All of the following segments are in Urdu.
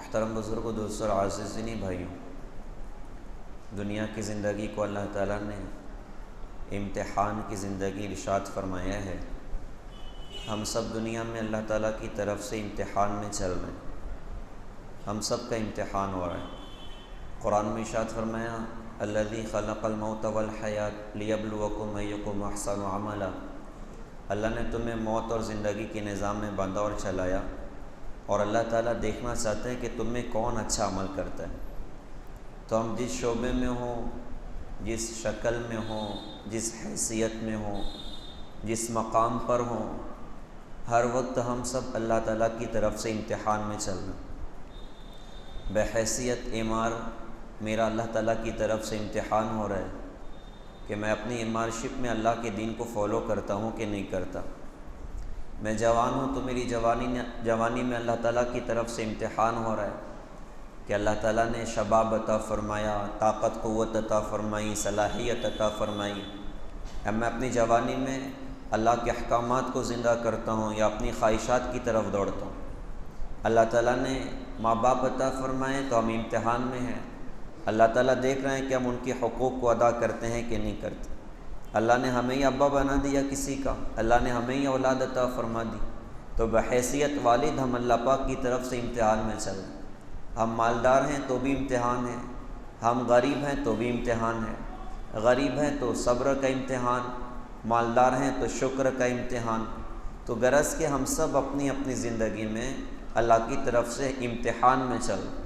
محترم بزرگوں، دوستوں اور عزیزین بھائیوں، دنیا کی زندگی کو اللہ تعالیٰ نے امتحان کی زندگی ارشاد فرمایا ہے۔ ہم سب دنیا میں اللہ تعالیٰ کی طرف سے امتحان میں چل رہے ہیں، ہم سب کا امتحان ہو رہا ہے۔ قرآن میں ارشاد فرمایا الذی خلق الموت والحیات لیبلوکم ایکم احسن عملا۔ اللہ نے تمہیں موت اور زندگی کے نظام میں باندھا اور چلایا، اور اللہ تعالیٰ دیکھنا چاہتے ہیں کہ تم میں کون اچھا عمل کرتا ہے۔ تو ہم جس شعبے میں ہوں، جس شکل میں ہوں، جس حیثیت میں ہوں، جس مقام پر ہوں، ہر وقت ہم سب اللہ تعالیٰ کی طرف سے امتحان میں چل رہے ہیں۔ بحیثیت اعمار میرا اللہ تعالیٰ کی طرف سے امتحان ہو رہا ہے کہ میں اپنی امارشپ میں اللہ کے دین کو فالو کرتا ہوں کہ نہیں کرتا۔ میں جوان ہوں تو میری جوانی میں اللہ تعالیٰ کی طرف سے امتحان ہو رہا ہے کہ اللہ تعالیٰ نے شباب عطا فرمایا، طاقت قوت عطا فرمائی، صلاحیت عطا فرمائی۔ اب میں اپنی جوانی میں اللہ کے احکامات کو زندہ کرتا ہوں یا اپنی خواہشات کی طرف دوڑتا ہوں۔ اللہ تعالیٰ نے ماں باپ عطا فرمائے تو ہم امتحان میں ہیں۔ اللہ تعالیٰ دیکھ رہے ہیں کہ ہم ان کے حقوق کو ادا کرتے ہیں کہ نہیں کرتے۔ اللہ نے ہمیں ہی ابا بنا دیا کسی کا، اللہ نے ہمیں ہی اولاد عطا فرما دی، تو بحیثیت والد ہم اللہ پاک کی طرف سے امتحان میں چل رہے ہیں۔ ہم مالدار ہیں تو بھی امتحان ہے، ہم غریب ہیں تو بھی امتحان ہے۔ غریب ہیں تو صبر کا امتحان، مالدار ہیں تو شکر کا امتحان۔ تو غرض کہ ہم سب اپنی اپنی زندگی میں اللہ کی طرف سے امتحان میں چل رہے ہیں۔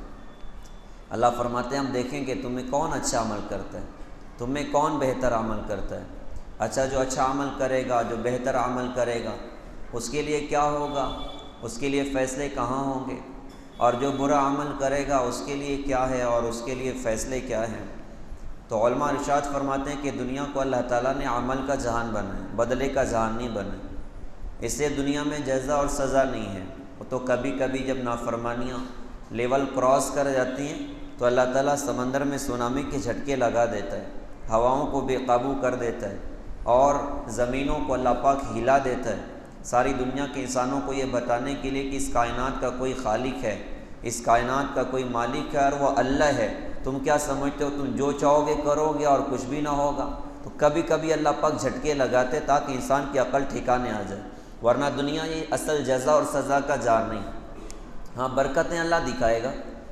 اللہ فرماتے ہیں ہم دیکھیں کہ تمہیں کون اچھا عمل کرتا ہے، تمہیں کون بہتر عمل کرتا ہے۔ اچھا، جو اچھا عمل کرے گا، جو بہتر عمل کرے گا، اس کے لیے کیا ہوگا، اس کے لیے فیصلے کہاں ہوں گے، اور جو برا عمل کرے گا اس کے لیے کیا ہے اور اس کے لیے فیصلے کیا ہیں۔ تو علماء ارشاد فرماتے ہیں کہ دنیا کو اللہ تعالیٰ نے عمل کا جہان بنایا، بدلے کا جہان نہیں بنایا۔ اس لیے دنیا میں جزا اور سزا نہیں ہے۔ وہ تو کبھی کبھی جب نافرمانیاں لیول کراس کر جاتی ہیں تو اللہ تعالیٰ سمندر میں سونامی کے جھٹکے لگا دیتا ہے، ہواؤں کو بے قابو کر دیتا ہے، اور زمینوں کو اللہ پاک ہلا دیتا ہے، ساری دنیا کے انسانوں کو یہ بتانے کے لیے کہ اس کائنات کا کوئی خالق ہے، اس کائنات کا کوئی مالک ہے، اور وہ اللہ ہے۔ تم کیا سمجھتے ہو تم جو چاہو گے کرو گے اور کچھ بھی نہ ہوگا؟ تو کبھی کبھی اللہ پاک جھٹکے لگاتے تاکہ انسان کی عقل ٹھکانے آ جائے، ورنہ دنیا یہ اصل جزا اور سزا کا جہان نہیں۔ ہاں، برکتیں اللہ دکھائے گا،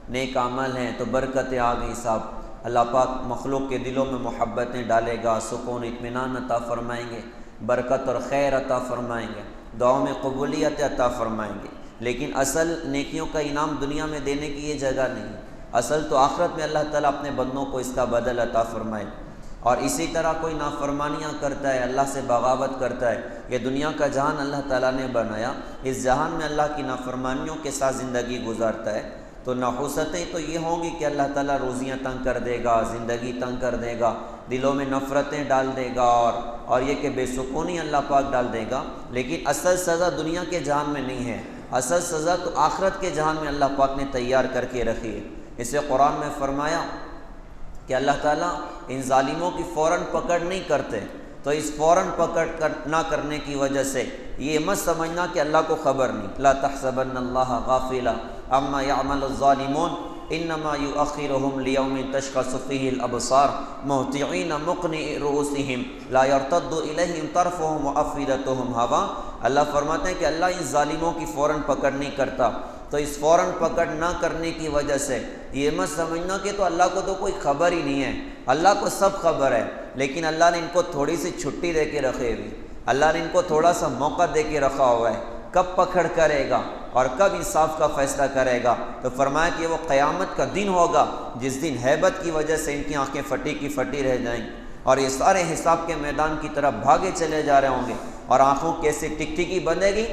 نیک عمل ہیں تو برکتیں آ گئی صاحب، اللہ پاک مخلوق کے دلوں میں محبتیں ڈالے گا، سکون اطمینان عطا فرمائیں گے، برکت اور خیر عطا فرمائیں گے، دعاؤں میں قبولیت عطا فرمائیں گے۔ لیکن اصل نیکیوں کا انعام دنیا میں دینے کی یہ جگہ نہیں ہے، اصل تو آخرت میں اللہ تعالیٰ اپنے بندوں کو اس کا بدل عطا فرمائے۔ اور اسی طرح کوئی نافرمانیاں کرتا ہے، اللہ سے بغاوت کرتا ہے، یہ دنیا کا جہان اللہ تعالیٰ نے بنایا، اس جہان میں اللہ کی نافرمانیوں کے ساتھ زندگی گزارتا ہے تو نحوستیں تو یہ ہوں گی کہ اللہ تعالیٰ روزیاں تنگ کر دے گا، زندگی تنگ کر دے گا، دلوں میں نفرتیں ڈال دے گا، اور یہ کہ بے سکونی اللہ پاک ڈال دے گا۔ لیکن اصل سزا دنیا کے جہان میں نہیں ہے، اصل سزا تو آخرت کے جہان میں اللہ پاک نے تیار کر کے رکھی ہے۔ اسے قرآن میں فرمایا کہ اللہ تعالیٰ ان ظالموں کی فوراً پکڑ نہیں کرتے، تو اس فوراً پکڑ نہ کرنے کی وجہ سے یہ مت سمجھنا کہ اللہ کو خبر نہیں۔ لا تحسبن اللہ غافلا عما يعمل الظالمون انما يؤخرهم ليوم تشخص فيه الابصار مهطعين مقنعي رؤوسهم لا يرتد اليهم طرفهم وافئدتهم هواء۔ اللہ فرماتے ہیں کہ اللہ ان ظالموں کی فوراً پکڑ نہیں کرتا، تو اس فوراً پکڑ نہ کرنے کی وجہ سے یہ مت سمجھنا کہ تو اللہ کو تو کوئی خبر ہی نہیں ہے، اللہ کو سب خبر ہے، لیکن اللہ نے ان کو تھوڑی سی چھٹی دے کے رکھے ہوئی، اللہ نے ان کو تھوڑا سا موقع دے کے رکھا ہوا ہے، کب پکڑ کرے گا اور کب انصاف کا فیصلہ کرے گا۔ تو فرمایا کہ وہ قیامت کا دن ہوگا جس دن ہیبت کی وجہ سے ان کی آنکھیں پھٹی کی پھٹی رہ جائیں، اور یہ سارے حساب کے میدان کی طرف بھاگے چلے جا رہے ہوں گے، اور آنکھوں کیسے ٹکٹکی بندھے گی،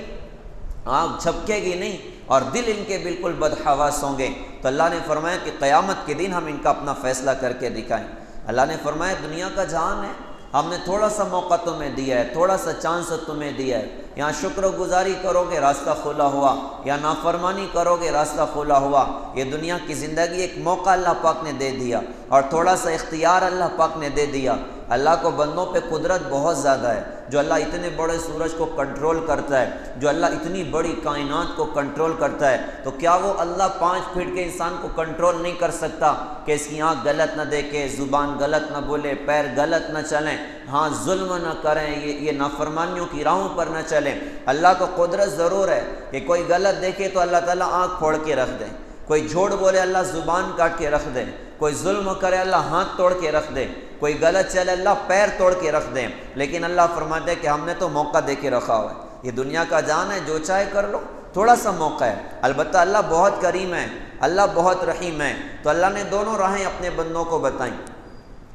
آنکھ جھپکے گی نہیں، اور دل ان کے بالکل بدحواس ہوں گے۔ تو اللہ نے فرمایا کہ قیامت کے دن ہم ان کا اپنا فیصلہ کر کے دکھائیں۔ اللہ نے فرمایا دنیا کا جہان ہے، ہم نے تھوڑا سا موقع تمہیں دیا ہے، تھوڑا سا چانس تمہیں دیا ہے، یہاں شکر گزاری کرو گے راستہ کھلا ہوا، یا نافرمانی کرو گے راستہ کھلا ہوا۔ یہ دنیا کی زندگی ایک موقع اللہ پاک نے دے دیا، اور تھوڑا سا اختیار اللہ پاک نے دے دیا۔ اللہ کو بندوں پہ قدرت بہت زیادہ ہے. جو اللہ اتنے بڑے سورج کو کنٹرول کرتا ہے، جو اللہ اتنی بڑی کائنات کو کنٹرول کرتا ہے، تو کیا وہ اللہ 5 فٹ کے انسان کو کنٹرول نہیں کر سکتا کہ اس کی آنکھ غلط نہ دیکھے، زبان غلط نہ بولے، پیر غلط نہ چلیں، ہاں ظلم نہ کریں، یہ نافرمانیوں کی راہوں پر نہ چلیں. اللہ کو قدرت ضرور ہے کہ کوئی غلط دیکھے تو اللہ تعالیٰ آنکھ پھوڑ کے رکھ دے، کوئی جھوٹ بولے اللہ زبان کاٹ کے رکھ دے، کوئی ظلم کرے اللہ ہاتھ توڑ کے رکھ دے، کوئی غلط چلے اللہ پیر توڑ کے رکھ دے. لیکن اللہ فرماتے ہیں کہ ہم نے تو موقع دے کے رکھا ہوا ہے. یہ دنیا کا جان ہے، جو چاہے کر لو، تھوڑا سا موقع ہے. البتہ اللہ بہت کریم ہے، اللہ بہت رحیم ہے. تو اللہ نے دونوں راہیں اپنے بندوں کو بتائیں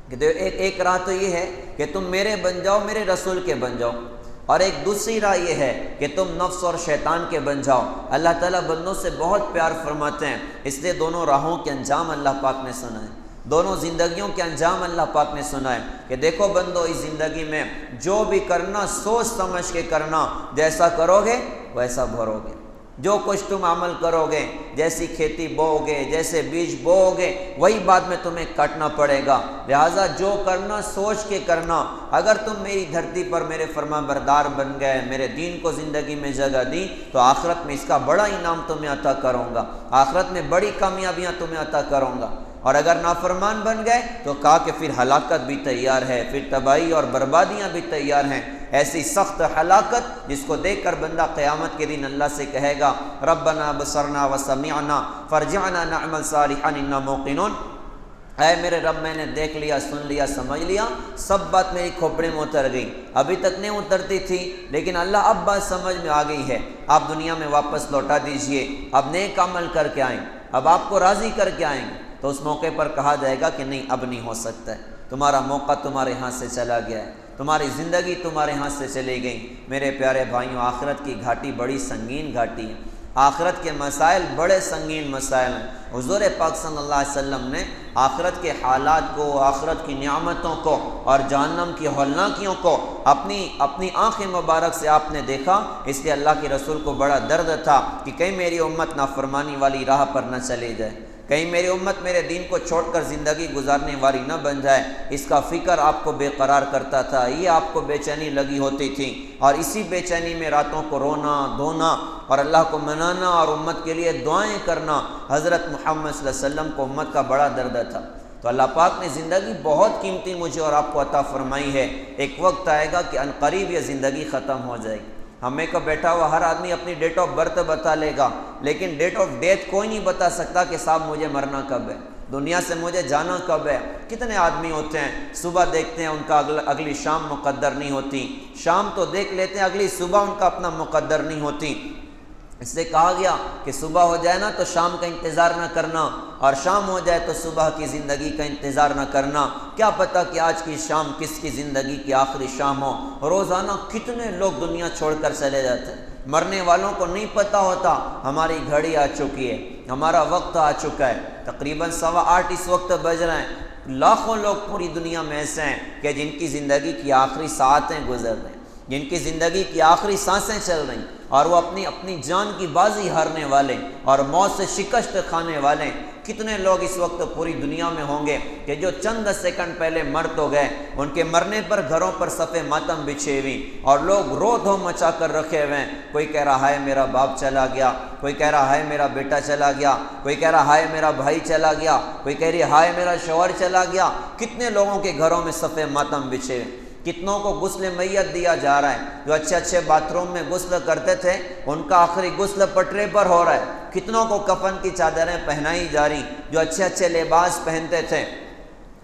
کہ ایک راہ تو یہ ہے کہ تم میرے بن جاؤ، میرے رسول کے بن جاؤ، اور ایک دوسری راہ یہ ہے کہ تم نفس اور شیطان کے بن جاؤ. اللہ تعالیٰ بندوں سے بہت پیار فرماتے ہیں، اس لیے دونوں راہوں کے انجام اللہ پاک نے سنا ہے، دونوں زندگیوں کے انجام اللہ پاک نے سنا ہے کہ دیکھو بندو، اس زندگی میں جو بھی کرنا سوچ سمجھ کے کرنا، جیسا کرو گے ویسا بھرو گے. جو کچھ تم عمل کرو گے، جیسی کھیتی بو گے، جیسے بیج بو گے، وہی بعد میں تمہیں کاٹنا پڑے گا. لہٰذا جو کرنا سوچ کے کرنا. اگر تم میری دھرتی پر میرے فرما بردار بن گئے، میرے دین کو زندگی میں جگہ دی، تو آخرت میں اس کا بڑا انعام تمہیں عطا کروں گا، آخرت میں بڑی کامیابیاں تمہیں عطا کروں گا. اور اگر نافرمان بن گئے تو کہا کہ پھر ہلاکت بھی تیار ہے، پھر تباہی اور بربادیاں بھی تیار ہیں. ایسی سخت ہلاکت جس کو دیکھ کر بندہ قیامت کے دن اللہ سے کہے گا ربنا بصرنا وسمعنا فرجعنا نعمل صالحا انا موقنون. اے میرے رب، میں نے دیکھ لیا، سن لیا، سمجھ لیا، سب بات میری کھوپڑے میں اتر گئی. ابھی تک نہیں اترتی تھی، لیکن اللہ اب بات سمجھ میں آ گئی ہے. آپ دنیا میں واپس لوٹا دیجئے، اب نیک عمل کر کے آئیں، اب آپ کو راضی کر کے آئیں. تو اس موقع پر کہا جائے گا کہ نہیں، اب نہیں ہو سکتا ہے، تمہارا موقع تمہارے ہاتھ سے چلا گیا ہے، تمہاری زندگی تمہارے ہاتھ سے چلی گئی. میرے پیارے بھائیوں، آخرت کی گھاٹی بڑی سنگین گھاٹی ہے، آخرت کے مسائل بڑے سنگین مسائل ہیں. حضور پاک صلی اللہ علیہ وسلم نے آخرت کے حالات کو، آخرت کی نعمتوں کو اور جہنم کی ہولناکیوں کو اپنی آنکھ مبارک سے آپ نے دیکھا. اس لیے اللہ کے رسول کو بڑا درد تھا کہ کہیں میری امت نافرمانی والی راہ پر نہ چلی جائے، کہیں میری امت میرے دین کو چھوڑ کر زندگی گزارنے والی نہ بن جائے. اس کا فکر آپ کو بے قرار کرتا تھا، یہ آپ کو بے چینی لگی ہوتی تھی، اور اسی بے چینی میں راتوں کو رونا دھونا اور اللہ کو منانا اور امت کے لیے دعائیں کرنا حضرت محمد صلی اللہ علیہ وسلم کو امت کا بڑا درد تھا. تو اللہ پاک نے زندگی بہت قیمتی مجھے اور آپ کو عطا فرمائی ہے. ایک وقت آئے گا کہ عنقریب یہ زندگی ختم ہو جائے گی. ہمیں کو بیٹھا ہوا ہر آدمی اپنی ڈیٹ آف برتھ بتا لے گا، لیکن ڈیٹ آف ڈیتھ کوئی نہیں بتا سکتا کہ صاحب مجھے مرنا کب ہے، دنیا سے مجھے جانا کب ہے. کتنے آدمی ہوتے ہیں صبح دیکھتے ہیں ان کا اگلی شام مقدر نہیں ہوتی، شام تو دیکھ لیتے ہیں، اگلی صبح ان کا اپنا مقدر نہیں ہوتی. اس سے کہا گیا کہ صبح ہو جائے نا تو شام کا انتظار نہ کرنا، اور شام ہو جائے تو صبح کی زندگی کا انتظار نہ کرنا. کیا پتہ کہ آج کی شام کس کی زندگی کی آخری شام ہو. روزانہ کتنے لوگ دنیا چھوڑ کر چلے جاتے ہیں، مرنے والوں کو نہیں پتہ ہوتا ہماری گھڑی آ چکی ہے، ہمارا وقت آ چکا ہے. تقریباً 8:15 اس وقت بج رہے ہیں. لاکھوں لوگ پوری دنیا میں ایسے ہیں کہ جن کی زندگی کی آخری ساعتیں گزر رہی ہیں، جن کی زندگی کی آخری سانسیں چل رہی ہیں، اور وہ اپنی جان کی بازی ہارنے والے اور موت سے شکست کھانے والے. کتنے لوگ اس وقت پوری دنیا میں ہوں گے کہ جو چند سیکنڈ پہلے مر تو گئے، ان کے مرنے پر گھروں پر صفے ماتم بچھے ہوئی اور لوگ رو دھو مچا کر رکھے ہوئے ہیں. کوئی کہہ رہا ہے میرا باپ چلا گیا، کوئی کہہ رہا ہے میرا بیٹا چلا گیا، کوئی کہہ رہا ہے میرا بھائی چلا گیا، کوئی کہہ رہی ہے میرا شوہر چلا گیا. کتنے لوگوں کے گھروں میں صفے ماتم بچھے ہوئے. کتنوں کو غسل میت دیا جا رہا ہے. جو اچھے باتھ روم میں غسل کرتے تھے ان کا آخری غسل پٹرے پر ہو رہا ہے. کتنوں کو کفن کی چادریں پہنائی جا رہی. جو اچھے لباس پہنتے تھے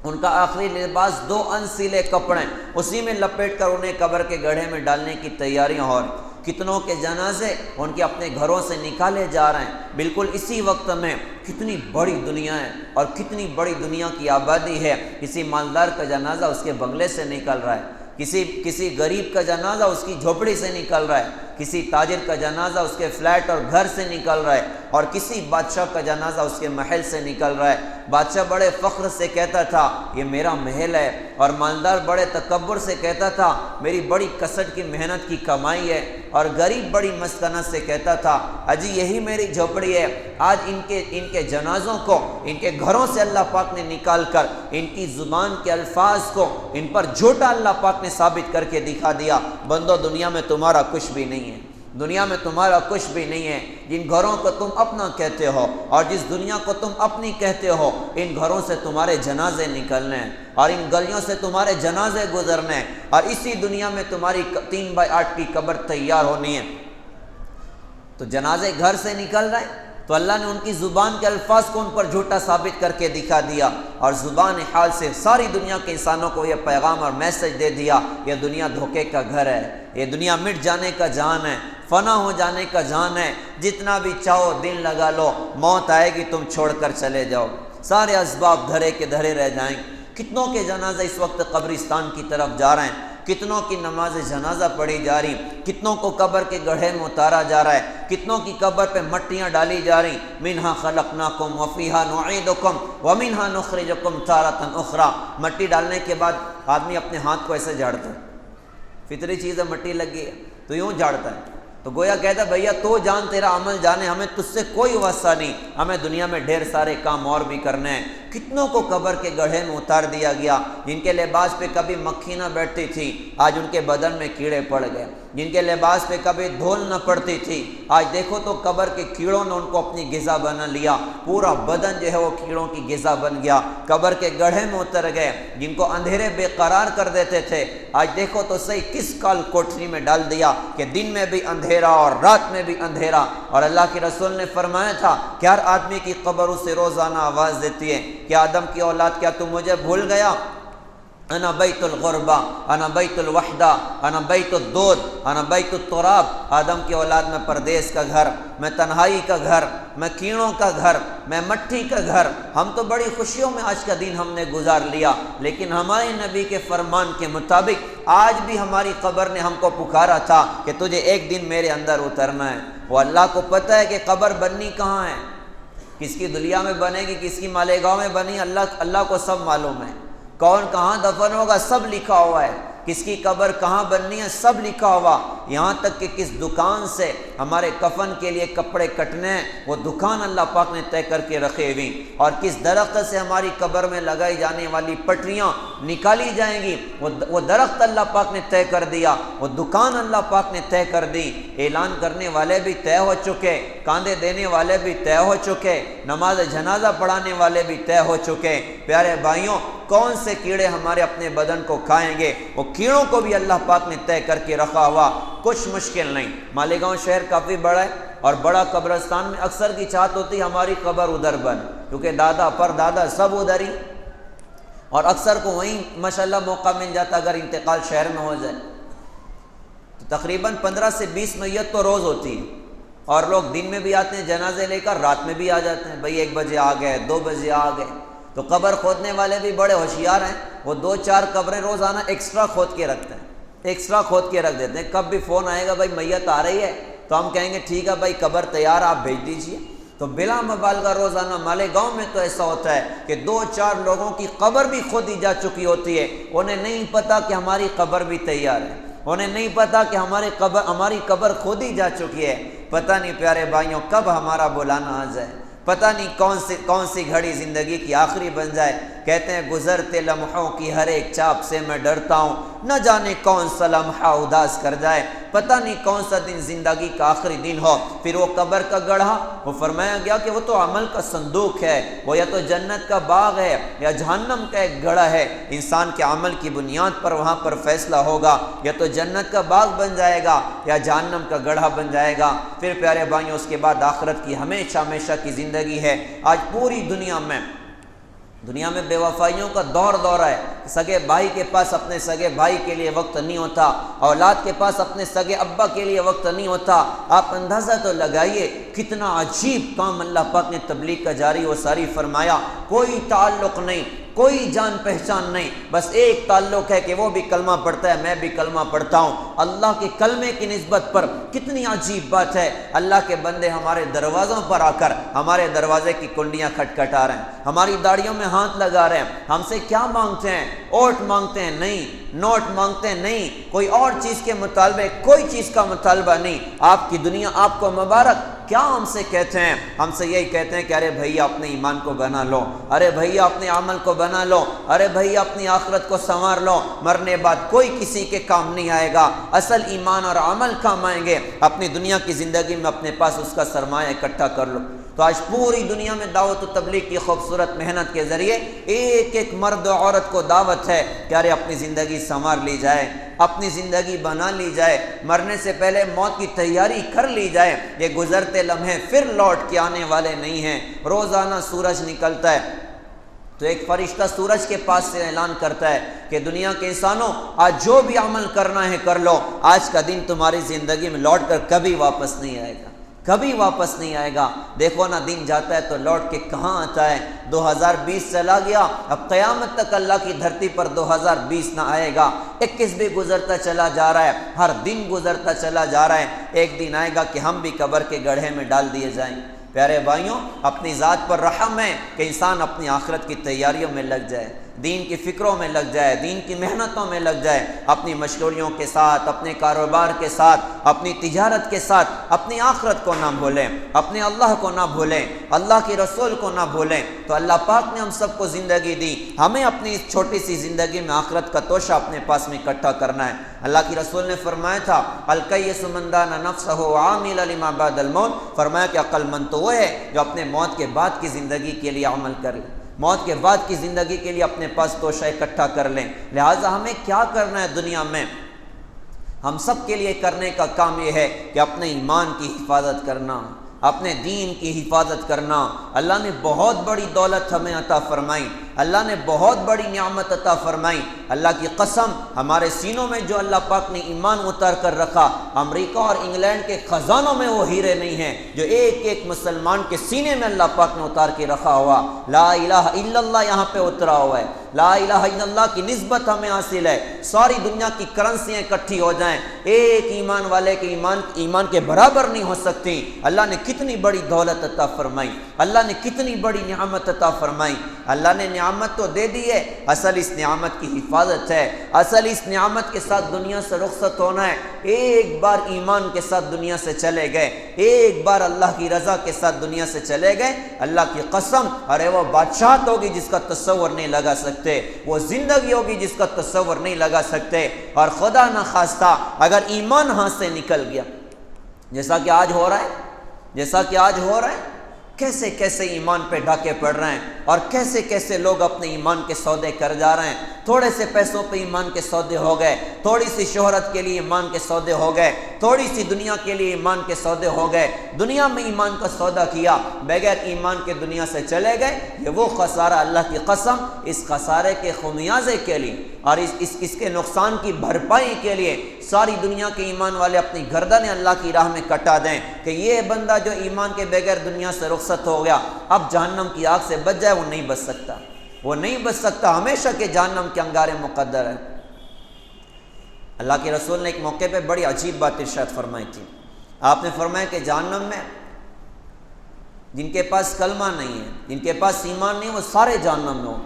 ان کا آخری لباس 2 انسیلے کپڑے، اسی میں لپیٹ کر انہیں قبر کے گڑھے میں ڈالنے کی تیاریاں ہو رہی. کتنوں کے جنازے ان کے اپنے گھروں سے نکالے جا رہے ہیں. بالکل اسی وقت میں کتنی بڑی دنیا ہے اور کتنی بڑی دنیا کی آبادی ہے. کسی مالدار کا جنازہ اس کے بنگلے سے نکل رہا ہے، کسی غریب کا جنازہ اس کی جھوپڑی سے نکل رہا ہے، کسی تاجر کا جنازہ اس کے فلیٹ اور گھر سے نکل رہا ہے، اور کسی بادشاہ کا جنازہ اس کے محل سے نکل رہا ہے. بادشاہ بڑے فخر سے کہتا تھا یہ میرا محل ہے، اور مالدار بڑے تکبر سے کہتا تھا میری بڑی کسٹ کی محنت کی کمائی ہے. اور غریب بڑی مسکنت سے کہتا تھا اجی یہی میری جھوپڑی ہے، آج ان کے جنازوں کو ان کے گھروں سے اللہ پاک نے نکال کر ان کی زبان کے الفاظ کو ان پر جھوٹا اللہ پاک نے ثابت کر کے دکھا دیا، بندو دنیا میں تمہارا کچھ بھی نہیں ہے، دنیا میں تمہارا کچھ بھی نہیں ہے، جن گھروں کو تم اپنا کہتے ہو اور جس دنیا کو تم اپنی کہتے ہو، ان گھروں سے تمہارے جنازے نکلنے ہیں اور ان گلیوں سے تمہارے جنازے گزرنے ہیں اور اسی دنیا میں تمہاری 3x8 کی قبر تیار ہونی ہے۔ تو جنازے گھر سے نکل رہے ہیں تو اللہ نے ان کی زبان کے الفاظ کو ان پر جھوٹا ثابت کر کے دکھا دیا اور زبان حال سے ساری دنیا کے انسانوں کو یہ پیغام اور میسج دے دیا، یہ دنیا دھوکے کا گھر ہے، یہ دنیا مٹ جانے کا جہان ہے، فنا ہو جانے کا جہان ہے، جتنا بھی چاہو دن لگا لو، موت آئے گی تم چھوڑ کر چلے جاؤ، سارے اسباب دھرے کے دھرے رہ جائیں گے۔ کتنوں کے جنازے اس وقت قبرستان کی طرف جا رہے ہیں، کتنوں کی نماز جنازہ پڑھی جا رہی، کتنوں کو قبر کے گڑھے میں اتارا جا رہا ہے، کتنوں کی قبر پہ مٹیاں ڈالی جا رہی، منہا خلقناکم وفیہا نعیدکم ومنہا نخرجکم تارۃ اخری۔ مٹی ڈالنے کے بعد آدمی اپنے ہاتھ کو ایسے جھاڑتا ہے، فطری چیز ہے، مٹی لگی ہے تو یوں جھاڑتا ہے، تو گویا کہتا ہے بھیا تو جان تیرا عمل جانے، ہمیں تجھ سے کوئی واسطہ نہیں، ہمیں دنیا میں ڈھیر سارے کام اور بھی کرنے ہیں۔ کتنوں کو قبر کے گڑھے میں اتار دیا گیا، جن کے لباس پہ کبھی مکھی نہ بیٹھتی تھی آج ان کے بدن میں کیڑے پڑ گئے، جن کے لباس پہ کبھی دھول نہ پڑتی تھی آج دیکھو تو قبر کے کیڑوں نے ان کو اپنی غذا بنا لیا، پورا بدن جو ہے وہ کیڑوں کی غذا بن گیا، قبر کے گڑھے میں اتر گئے۔ جن کو اندھیرے بے قرار کر دیتے تھے آج دیکھو تو صحیح کس کال کوٹری میں ڈال دیا کہ دن میں بھی اندھیرا اور رات میں بھی اندھیرا۔ اور اللہ کے رسول نے فرمایا تھا کہ ہر آدمی کی قبر اسے روزانہ آواز دیتی ہے کہ آدم کی اولاد کیا تم مجھے بھول گیا؟ انا بیت الغربہ، انا بیت الوحدہ، انا بیت الدود، انا بیت التراب۔ آدم کی اولاد میں پردیس کا گھر، میں تنہائی کا گھر، میں کیڑوں کا گھر، میں مٹی کا گھر۔ ہم تو بڑی خوشیوں میں آج کا دن ہم نے گزار لیا، لیکن ہمارے نبی کے فرمان کے مطابق آج بھی ہماری قبر نے ہم کو پکارا تھا کہ تجھے ایک دن میرے اندر اترنا ہے۔ وہ اللہ کو پتہ ہے کہ قبر بننی کہاں ہے، کس کی دلیا میں بنے گی، کس کی مالیگاؤں میں بنی، اللہ کو سب معلوم ہے، کون کہاں دفن ہوگا سب لکھا ہوا ہے، کس کی قبر کہاں بننی ہے سب لکھا ہوا، یہاں تک کہ کس دکان سے ہمارے کفن کے لیے کپڑے کٹنے ہیں وہ دکان اللہ پاک نے طے کر کے رکھے ہوئی، اور کس درخت سے ہماری قبر میں لگائی جانے والی پٹریاں نکالی جائیں گی وہ درخت اللہ پاک نے طے کر دیا، وہ دکان اللہ پاک نے طے کر دی۔ اعلان کرنے والے بھی طے ہو چکے، کاندھے دینے والے بھی طے ہو چکے، نماز جنازہ پڑھانے والے بھی طے ہو چکے۔ پیارے بھائیوں، کون سے کیڑے ہمارے اپنے بدن کو کھائیں گے وہ کیڑوں کو بھی اللہ پاک نے طے کر کے رکھا ہوا، کچھ مشکل نہیں۔ مالیگاؤں شہر کافی بڑا ہے اور بڑا قبرستان میں اکثر کی چاہت ہوتی ہے ہماری قبر ادھر بن، کیونکہ دادا پر دادا سب ادھر ہی، اور اکثر کو وہیں ماشاءاللہ موقع مل جاتا اگر انتقال شہر میں ہو جائے تو تقریباً 15 سے 20 میت تو روز ہوتی ہے، اور لوگ دن میں بھی آتے ہیں جنازے لے کر، رات میں بھی آ جاتے ہیں، بھئی 1 بجے آ گئے، 2 بجے آ گئے۔ تو قبر کھودنے والے بھی بڑے ہوشیار ہیں، وہ 2-4 قبریں روزانہ ایکسٹرا کھود کے رکھتے ہیں، ایکسٹرا کھود کے رکھ دیتے ہیں، کب بھی فون آئے گا بھائی میت آ رہی ہے تو ہم کہیں گے ٹھیک ہے بھائی قبر تیار آپ بھیج دیجئے۔ تو بلا مبالغہ روزانہ مالیگاؤں میں تو ایسا ہوتا ہے کہ 2-4 لوگوں کی قبر بھی کھودی جا چکی ہوتی ہے، انہیں نہیں پتہ کہ ہماری قبر بھی تیار ہے، انہیں نہیں پتہ کہ ہماری قبر کھودی جا چکی ہے۔ پتہ نہیں پیارے بھائیوں کب ہمارا بلانا آ جائے، پتہ نہیں کون سی گھڑی زندگی کی آخری بن جائے۔ کہتے ہیں گزرتے لمحوں کی ہر ایک چاپ سے میں ڈرتا ہوں، نہ جانے کون سا لمحہ اداس کر جائے، پتہ نہیں کون سا دن زندگی کا آخری دن ہو۔ پھر وہ قبر کا گڑھا، وہ فرمایا گیا کہ وہ تو عمل کا صندوق ہے، وہ یا تو جنت کا باغ ہے یا جہنم کا ایک گڑھا ہے، انسان کے عمل کی بنیاد پر وہاں پر فیصلہ ہوگا، یا تو جنت کا باغ بن جائے گا یا جہنم کا گڑھا بن جائے گا۔ پھر پیارے بھائیوں اس کے بعد آخرت کی ہمیشہ ہمیشہ کی زندگی ہے۔ آج پوری دنیا میں بے وفائیوں کا دور ہے، سگے بھائی کے پاس اپنے سگے بھائی کے لیے وقت نہیں ہوتا، اولاد کے پاس اپنے سگے ابا کے لیے وقت نہیں ہوتا۔ آپ اندازہ تو لگائیے کتنا عجیب کام اللہ پاک نے تبلیغ کا جاری و ساری فرمایا، کوئی تعلق نہیں، کوئی جان پہچان نہیں، بس ایک تعلق ہے کہ وہ بھی کلمہ پڑھتا ہے، میں بھی کلمہ پڑھتا ہوں۔ اللہ کے کلمے کی نسبت پر کتنی عجیب بات ہے، اللہ کے بندے ہمارے دروازوں پر آ کر ہمارے دروازے کی کنڈیاں کھٹکھٹا رہے ہیں، ہماری داڑھیوں میں ہاتھ لگا رہے ہیں، ہم سے کیا مانگتے ہیں؟ ووٹ مانگتے ہیں؟ نہیں۔ نوٹ مانگتے ہیں؟ نہیں۔ کوئی اور چیز کے مطالبے، کوئی چیز کا مطالبہ نہیں۔ آپ کی دنیا آپ کو مبارک، کیا ہم سے کہتے ہیں؟ ہم سے یہی کہتے ہیں کہ ارے بھیا اپنے ایمان کو بنا لو، ارے بھیا اپنے عمل کو بنا لو، ارے بھیا اپنی آخرت کو سنوار لو، مرنے بعد کوئی کسی کے کام نہیں آئے گا، اصل ایمان اور عمل کام آئیں گے، اپنی دنیا کی زندگی میں اپنے پاس اس کا سرمایہ اکٹھا کر لو۔ تو آج پوری دنیا میں دعوت و تبلیغ کی خوبصورت محنت کے ذریعے ایک ایک مرد و عورت کو دعوت ہے کہ ارے اپنی زندگی سنوار لی جائے، اپنی زندگی بنا لی جائے، مرنے سے پہلے موت کی تیاری کر لی جائے۔ یہ گزرتے لمحے پھر لوٹ کے آنے والے نہیں ہیں۔ روزانہ سورج نکلتا ہے تو ایک فرشتہ سورج کے پاس سے اعلان کرتا ہے کہ دنیا کے انسانوں، آج جو بھی عمل کرنا ہے کر لو، آج کا دن تمہاری زندگی میں لوٹ کر کبھی واپس نہیں آئے گا، کبھی واپس نہیں آئے گا۔ دیکھو نا، دن جاتا ہے تو لوٹ کے کہاں آتا ہے؟ 2020 چلا گیا، اب قیامت تک اللہ کی دھرتی پر 2020 نہ آئے گا۔ 21 بھی گزرتا چلا جا رہا ہے، ہر دن گزرتا چلا جا رہا ہے، ایک دن آئے گا کہ ہم بھی قبر کے گڑھے میں ڈال دیے جائیں۔ پیارے بھائیوں، اپنی ذات پر رحم ہے کہ انسان اپنی آخرت کی تیاریوں میں لگ جائے، دین کی فکروں میں لگ جائے، دین کی محنتوں میں لگ جائے، اپنی مشغولیوں کے ساتھ، اپنے کاروبار کے ساتھ، اپنی تجارت کے ساتھ اپنی آخرت کو نہ بھولیں، اپنے اللہ کو نہ بھولیں، اللہ کے رسول کو نہ بھولیں۔ تو اللہ پاک نے ہم سب کو زندگی دی، ہمیں اپنی اس چھوٹی سی زندگی میں آخرت کا توشہ اپنے پاس میں اکٹھا کرنا ہے۔ اللہ کی رسول نے فرمایا تھا، الکیس من دان نفسہ وعمل لما بعد الموت، فرمایا کہ عقل مند تو وہ ہے جو اپنے موت کے بعد کی زندگی کے لیے عمل کرے، موت کے بعد کی زندگی کے لیے اپنے پاس توشہ اکٹھا کر لیں۔ لہٰذا ہمیں کیا کرنا ہے دنیا میں؟ ہم سب کے لیے کرنے کا کام یہ ہے کہ اپنے ایمان کی حفاظت کرنا، اپنے دین کی حفاظت کرنا۔ اللہ نے بہت بڑی دولت ہمیں عطا فرمائی، اللہ نے بہت بڑی نعمت عطا فرمائی۔ اللہ کی قسم، ہمارے سینوں میں جو اللہ پاک نے ایمان اتار کر رکھا، امریکہ اور انگلینڈ کے خزانوں میں وہ ہیرے نہیں ہیں جو ایک ایک مسلمان کے سینے میں اللہ پاک نے اتار کے رکھا ہوا۔ لا الہ الا اللہ یہاں پہ اترا ہوا ہے، لا الہ الا اللہ کی نسبت ہمیں حاصل ہے۔ ساری دنیا کی کرنسیاں اکٹھی ہو جائیں، ایک ایمان والے کے ایمان کے برابر نہیں ہو سکتی۔ اللہ نے کتنی بڑی دولت عطا فرمائی، اللہ نے کتنی بڑی نعمت عطا فرمائی۔ اللہ نے نعمت تو دے دی ہے، اصل اس نعمت کی حفاظت ہے، اصل اس نعمت کے ساتھ دنیا سے رخصت ہونا ہے۔ ایک بار ایمان کے ساتھ دنیا سے چلے گئے، ایک بار اللہ کی رضا کے ساتھ دنیا سے چلے گئے، اللہ کی قسم، ارے وہ بادشاہت ہوگی جس کا تصور نہیں لگا سکتے، وہ زندگی ہوگی جس کا تصور نہیں لگا سکتے۔ اور خدا نہ خواستہ اگر ایمان ہاتھ سے نکل گیا، جیسا کہ آج ہو رہا ہے، جیسا کہ آج ہو رہا ہے، کیسے کیسے ایمان پہ ڈاکے پڑ رہے ہیں اور کیسے کیسے لوگ اپنے ایمان کے سودے کر جا رہے ہیں۔ تھوڑے سے پیسوں پہ ایمان کے سودے ہو گئے، تھوڑی سی شہرت کے لیے ایمان کے سودے ہو گئے، تھوڑی سی دنیا کے لیے ایمان کے سودے ہو گئے، دنیا میں ایمان کا سودا کیا، بغیر ایمان کے دنیا سے چلے گئے۔ یہ وہ خسارہ، اللہ کی قسم، اس خسارے کے خمیازے کے لیے اور اس کے نقصان کی بھرپائی کے لیے ساری دنیا کے ایمان والے اپنی گردنیں اللہ کی راہ میں کٹا دیں کہ یہ بندہ جو ایمان کے بغیر دنیا سے رخصت ہو گیا، اب جہنم کی آگ سے بچ جائے، وہ نہیں بچ سکتا، وہ نہیں بچ سکتا، ہمیشہ کے جہنم کے انگارے مقدر ہے۔ اللہ کے رسول نے ایک موقع پہ بڑی عجیب بات ارشاد فرمائی تھی۔ آپ نے فرمایا کہ جہنم میں جن کے پاس کلمہ نہیں ہے، جن کے پاس ایمان نہیں، وہ سارے جہنم میں ہوں،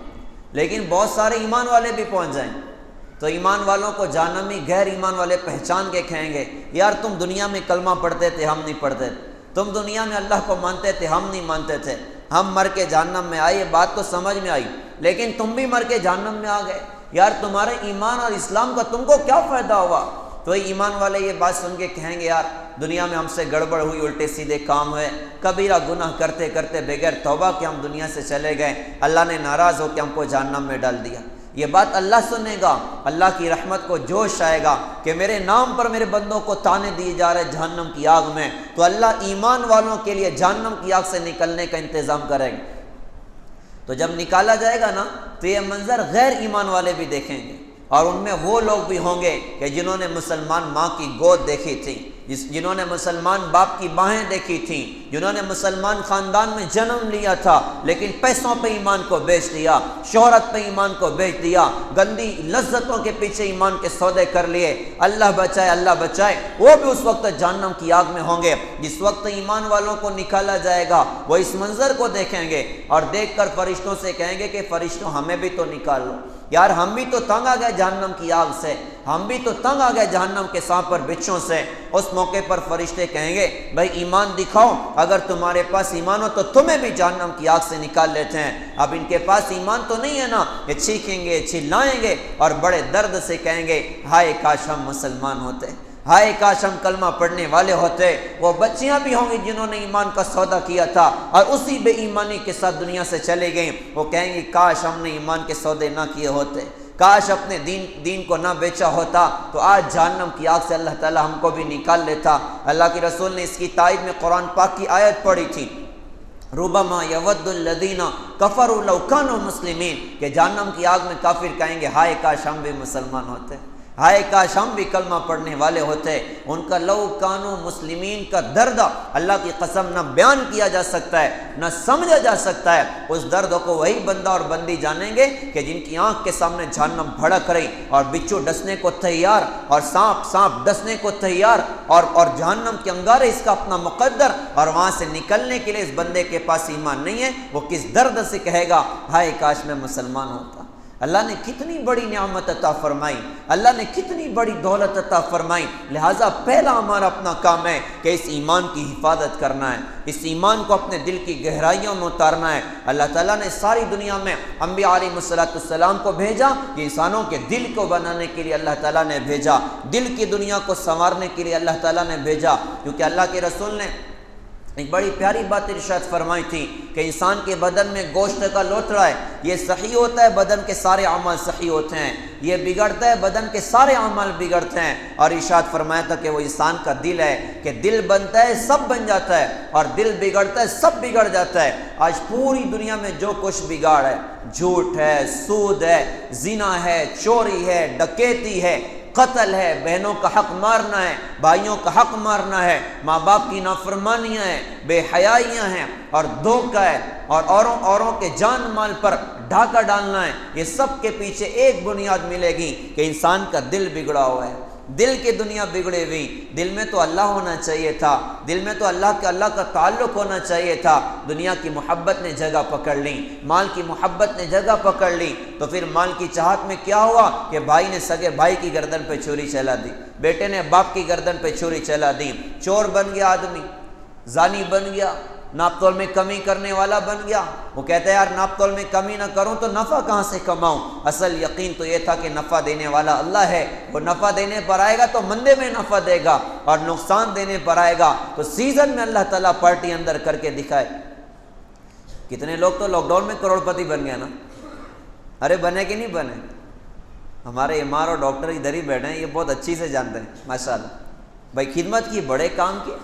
لیکن بہت سارے ایمان والے بھی پہنچ جائیں تو ایمان والوں کو جہنمی غیر ایمان والے پہچان کے کہیں گے، یار تم دنیا میں کلمہ پڑھتے تھے، ہم نہیں پڑھتے، تم دنیا میں اللہ کو مانتے تھے، ہم نہیں مانتے تھے، ہم مر کے جہنم میں آئے، یہ بات تو سمجھ میں آئی، لیکن تم بھی مر کے جہنم میں آ گئے، یار تمہارے ایمان اور اسلام کا تم کو کیا فائدہ ہوا؟ تو ایمان والے یہ بات سن کے کہیں گے، یار دنیا میں ہم سے گڑبڑ ہوئی، الٹے سیدھے کام ہوئے، کبیرہ گناہ کرتے کرتے بغیر توبہ کے ہم دنیا سے چلے گئے، اللہ نے ناراض ہو کے ہم کو جہنم میں ڈال دیا۔ یہ بات اللہ سنے گا، اللہ کی رحمت کو جوش آئے گا کہ میرے نام پر میرے بندوں کو تانے دیے جا رہے جہنم کی آگ میں، تو اللہ ایمان والوں کے لیے جہنم کی آگ سے نکلنے کا انتظام کرے گا۔ تو جب نکالا جائے گا نا تو یہ منظر غیر ایمان والے بھی دیکھیں گے، اور ان میں وہ لوگ بھی ہوں گے کہ جنہوں نے مسلمان ماں کی گود دیکھی تھی، جنہوں نے مسلمان باپ کی باہیں دیکھی تھیں، جنہوں نے مسلمان خاندان میں جنم لیا تھا لیکن پیسوں پہ ایمان کو بیچ دیا، شہرت پہ ایمان کو بیچ دیا، گندی لذتوں کے پیچھے ایمان کے سودے کر لیے، اللہ بچائے اللہ بچائے، وہ بھی اس وقت جہنم کی آگ میں ہوں گے۔ جس وقت ایمان والوں کو نکالا جائے گا وہ اس منظر کو دیکھیں گے اور دیکھ کر فرشتوں سے کہیں گے کہ فرشتوں ہمیں بھی تو نکال لو، یار ہم بھی تو تنگ آ گئے جہنم کی آگ سے، ہم بھی تو تنگ آ گئے جہنم کے سانپ پر بچھوں سے۔ اس موقع پر فرشتے کہیں گے بھائی ایمان دکھاؤ، اگر تمہارے پاس ایمان ہو تو تمہیں بھی جہنم کی آگ سے نکال لیتے ہیں۔ اب ان کے پاس ایمان تو نہیں ہے نا، یہ چیخیں گے چلائیں گے اور بڑے درد سے کہیں گے ہائے کاش ہم مسلمان ہوتے، ہائے کاش ہم کلمہ پڑھنے والے ہوتے۔ وہ بچیاں بھی ہوں گی جنہوں نے ایمان کا سودا کیا تھا اور اسی بے ایمانی کے ساتھ دنیا سے چلے گئیں، وہ کہیں گے کاش ہم نے ایمان کے سودے نہ کیے ہوتے، کاش اپنے دین کو نہ بیچا ہوتا تو آج جہنم کی آگ سے اللہ تعالی ہم کو بھی نکال لیتا۔ اللہ کے رسول نے اس کی تائید میں قرآن پاک کی آیت پڑھی تھی، ربما یود الذین کفروا لو کانوا مسلمین، کہ جہنم کی آگ میں کافر کہیں گے ہائے کاش ہم بھی مسلمان ہوتے، ہائے کاش ہم بھی کلمہ پڑھنے والے ہوتے۔ ان کا لو کانوا مسلمین کا درد اللہ کی قسم نہ بیان کیا جا سکتا ہے، نہ سمجھا جا سکتا ہے۔ اس درد کو وہی بندہ اور بندی جانیں گے کہ جن کی آنکھ کے سامنے جہنم بھڑک رہی اور بچھو ڈسنے کو تیار اور سانپ ڈسنے کو تیار اور جہنم کے انگارے اس کا اپنا مقدر، اور وہاں سے نکلنے کے لیے اس بندے کے پاس ایمان نہیں ہے، وہ کس درد سے کہے گا ہائے کاش میں مسلمان ہوتا۔ اللہ نے کتنی بڑی نعمت عطا فرمائی، اللہ نے کتنی بڑی دولت عطا فرمائی، لہٰذا پہلا ہمارا اپنا کام ہے کہ اس ایمان کی حفاظت کرنا ہے، اس ایمان کو اپنے دل کی گہرائیوں میں اتارنا ہے۔ اللہ تعالیٰ نے ساری دنیا میں انبیاء علیہ السلام کو بھیجا کہ انسانوں کے دل کو بنانے کے لیے اللہ تعالیٰ نے بھیجا، دل کی دنیا کو سنوارنے کے لیے اللہ تعالیٰ نے بھیجا، کیونکہ اللہ کے رسول نے ایک بڑی پیاری بات ارشاد فرمائی تھی کہ انسان کے بدن میں گوشت کا لوتھڑا ہے، یہ صحیح ہوتا ہے بدن کے سارے اعمال صحیح ہوتے ہیں، یہ بگڑتا ہے بدن کے سارے اعمال بگڑتے ہیں۔ اور ارشاد فرمایا تھا کہ وہ انسان کا دل ہے کہ دل بنتا ہے سب بن جاتا ہے اور دل بگڑتا ہے سب بگڑ جاتا ہے۔ آج پوری دنیا میں جو کچھ بگاڑ ہے، جھوٹ ہے، سود ہے، زنا ہے، چوری ہے، ڈکیتی ہے، قتل ہے، بہنوں کا حق مارنا ہے، بھائیوں کا حق مارنا ہے، ماں باپ کی نافرمانیاں ہیں، بے حیائیاں ہیں اور دھوکہ ہے اور اوروں کے جان مال پر ڈھاکہ ڈالنا ہے، یہ سب کے پیچھے ایک بنیاد ملے گی کہ انسان کا دل بگڑا ہوا ہے، دل کی دنیا بگڑے ہوئی۔ دل میں تو اللہ ہونا چاہیے تھا، دل میں تو اللہ کا تعلق ہونا چاہیے تھا، دنیا کی محبت نے جگہ پکڑ لی، مال کی محبت نے جگہ پکڑ لی، تو پھر مال کی چاہت میں کیا ہوا کہ بھائی نے سگے بھائی کی گردن پہ چھری چلا دی، بیٹے نے باپ کی گردن پہ چھری چلا دی، چور بن گیا آدمی، زانی بن گیا، ناپ تول میں کمی کرنے والا بن گیا۔ وہ کہتا ہے یار ناپ تول میں کمی نہ کروں تو نفع کہاں سے کماؤں؟ اصل یقین تو یہ تھا کہ نفع دینے والا اللہ ہے، وہ نفع دینے پر آئے گا تو مندے میں نفع دے گا اور نقصان دینے پر آئے گا تو سیزن میں اللہ تعالیٰ پارٹی اندر کر کے دکھائے۔ کتنے لوگ تو لاک ڈاؤن میں کروڑ پتی بن گئے نا، ارے بنے کہ نہیں بنے؟ ہمارے ایم آر اور ڈاکٹر ادھر ہی بیٹھے ہیں، یہ بہت اچھی سے جانتے ہیں ماشاءاللہ، بھائی خدمت کی، بڑے کام کیے،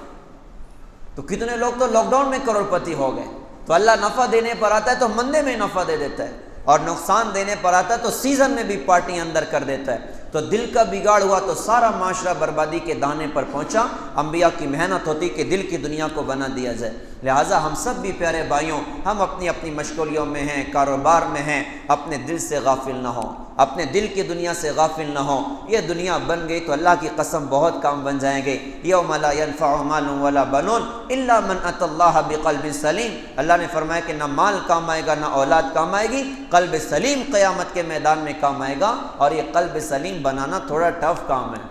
تو کتنے لوگ تو لاک ڈاؤن میں کروڑ پتی ہو گئے۔ تو اللہ نفع دینے پر آتا ہے تو مندے میں نفع دے دیتا ہے اور نقصان دینے پر آتا ہے تو سیزن میں بھی پارٹی اندر کر دیتا ہے۔ تو دل کا بگاڑ ہوا تو سارا معاشرہ بربادی کے دانے پر پہنچا۔ انبیاء کی محنت ہوتی کہ دل کی دنیا کو بنا دیا جائے، لہٰذا ہم سب بھی پیارے بھائیوں، ہم اپنی اپنی مشغولیوں میں ہیں، کاروبار میں ہیں، اپنے دل سے غافل نہ ہوں، اپنے دل کی دنیا سے غافل نہ ہوں۔ یہ دنیا بن گئی تو اللہ کی قسم بہت کام بن جائیں گے۔ یوم لا ينفع مال ولا بنون الا من اتى اللہ بقلب سلیم، اللہ نے فرمایا کہ نہ مال کام آئے گا، نہ اولاد کام آئے گی، قلب سلیم قیامت کے میدان میں کام آئے گا۔ اور یہ قلب سلیم بنانا تھوڑا ٹف کام ہے،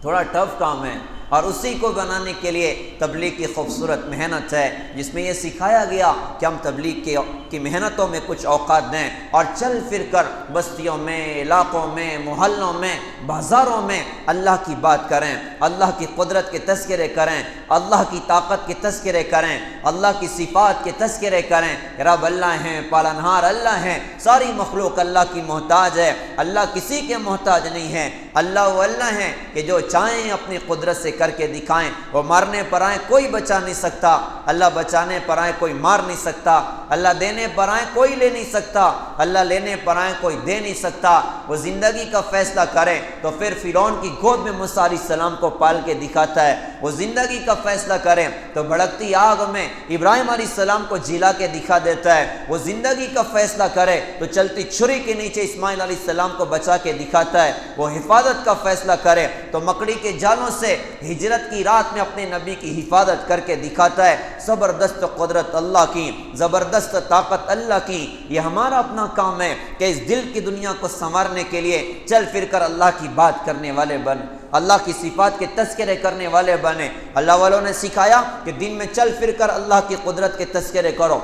تھوڑا ٹف کام ہے، اور اسی کو بنانے کے لیے تبلیغ کی خوبصورت محنت ہے، جس میں یہ سکھایا گیا کہ ہم تبلیغ کی محنتوں میں کچھ اوقات دیں اور چل پھر کر بستیوں میں، علاقوں میں، محلوں میں، بازاروں میں اللہ کی بات کریں، اللہ کی قدرت کے تذکرے کریں، اللہ کی طاقت کے تذکرے کریں، اللہ کی صفات کے تذکرے کریں۔ رب اللہ ہیں، پالنہار اللہ ہیں، ساری مخلوق اللہ کی محتاج ہے، اللہ کسی کے محتاج نہیں ہے۔ اللہ وہ اللہ ہیں کہ جو چاہیں اپنی قدرت سے کر کے دکھائیں۔ وہ مارنے پر آئیں کوئی بچا نہیں سکتا، اللہ بچانے پر آئیں کوئی مار نہیں سکتا، اللہ دینے پر آئیں کوئی لے نہیں سکتا، اللہ لینے پر آئیں کوئی دے نہیں سکتا۔ وہ زندگی کا فیصلہ کریں تو پھر فرعون کی گود میں موسیٰ علیہ السلام کو پال کے دکھاتا ہے، وہ زندگی کا فیصلہ کریں تو بھڑکتی آگ میں ابراہیم علیہ السلام کو جلا کے دکھا دیتا ہے، وہ زندگی کا فیصلہ کرے تو چلتی چھری کے نیچے اسماعیل علیہ السلام کو بچا کے دکھاتا ہے، وہ حفاظت کا فیصلہ کرے تو مکڑی کے جالوں سے ہجرت کی رات میں اپنے نبی کی حفاظت کر کے دکھاتا ہے۔ زبردست قدرت اللہ کی، زبردست طاقت اللہ کی۔ یہ ہمارا اپنا کام ہے کہ اس دل کی دنیا کو سنوارنے کے لیے چل پھر کر اللہ کی بات کرنے والے بن، اللہ کی صفات کے تذکرے کرنے والے بنے۔ اللہ والوں نے سکھایا کہ دن میں چل پھر کر اللہ کی قدرت کے تذکرے کرو،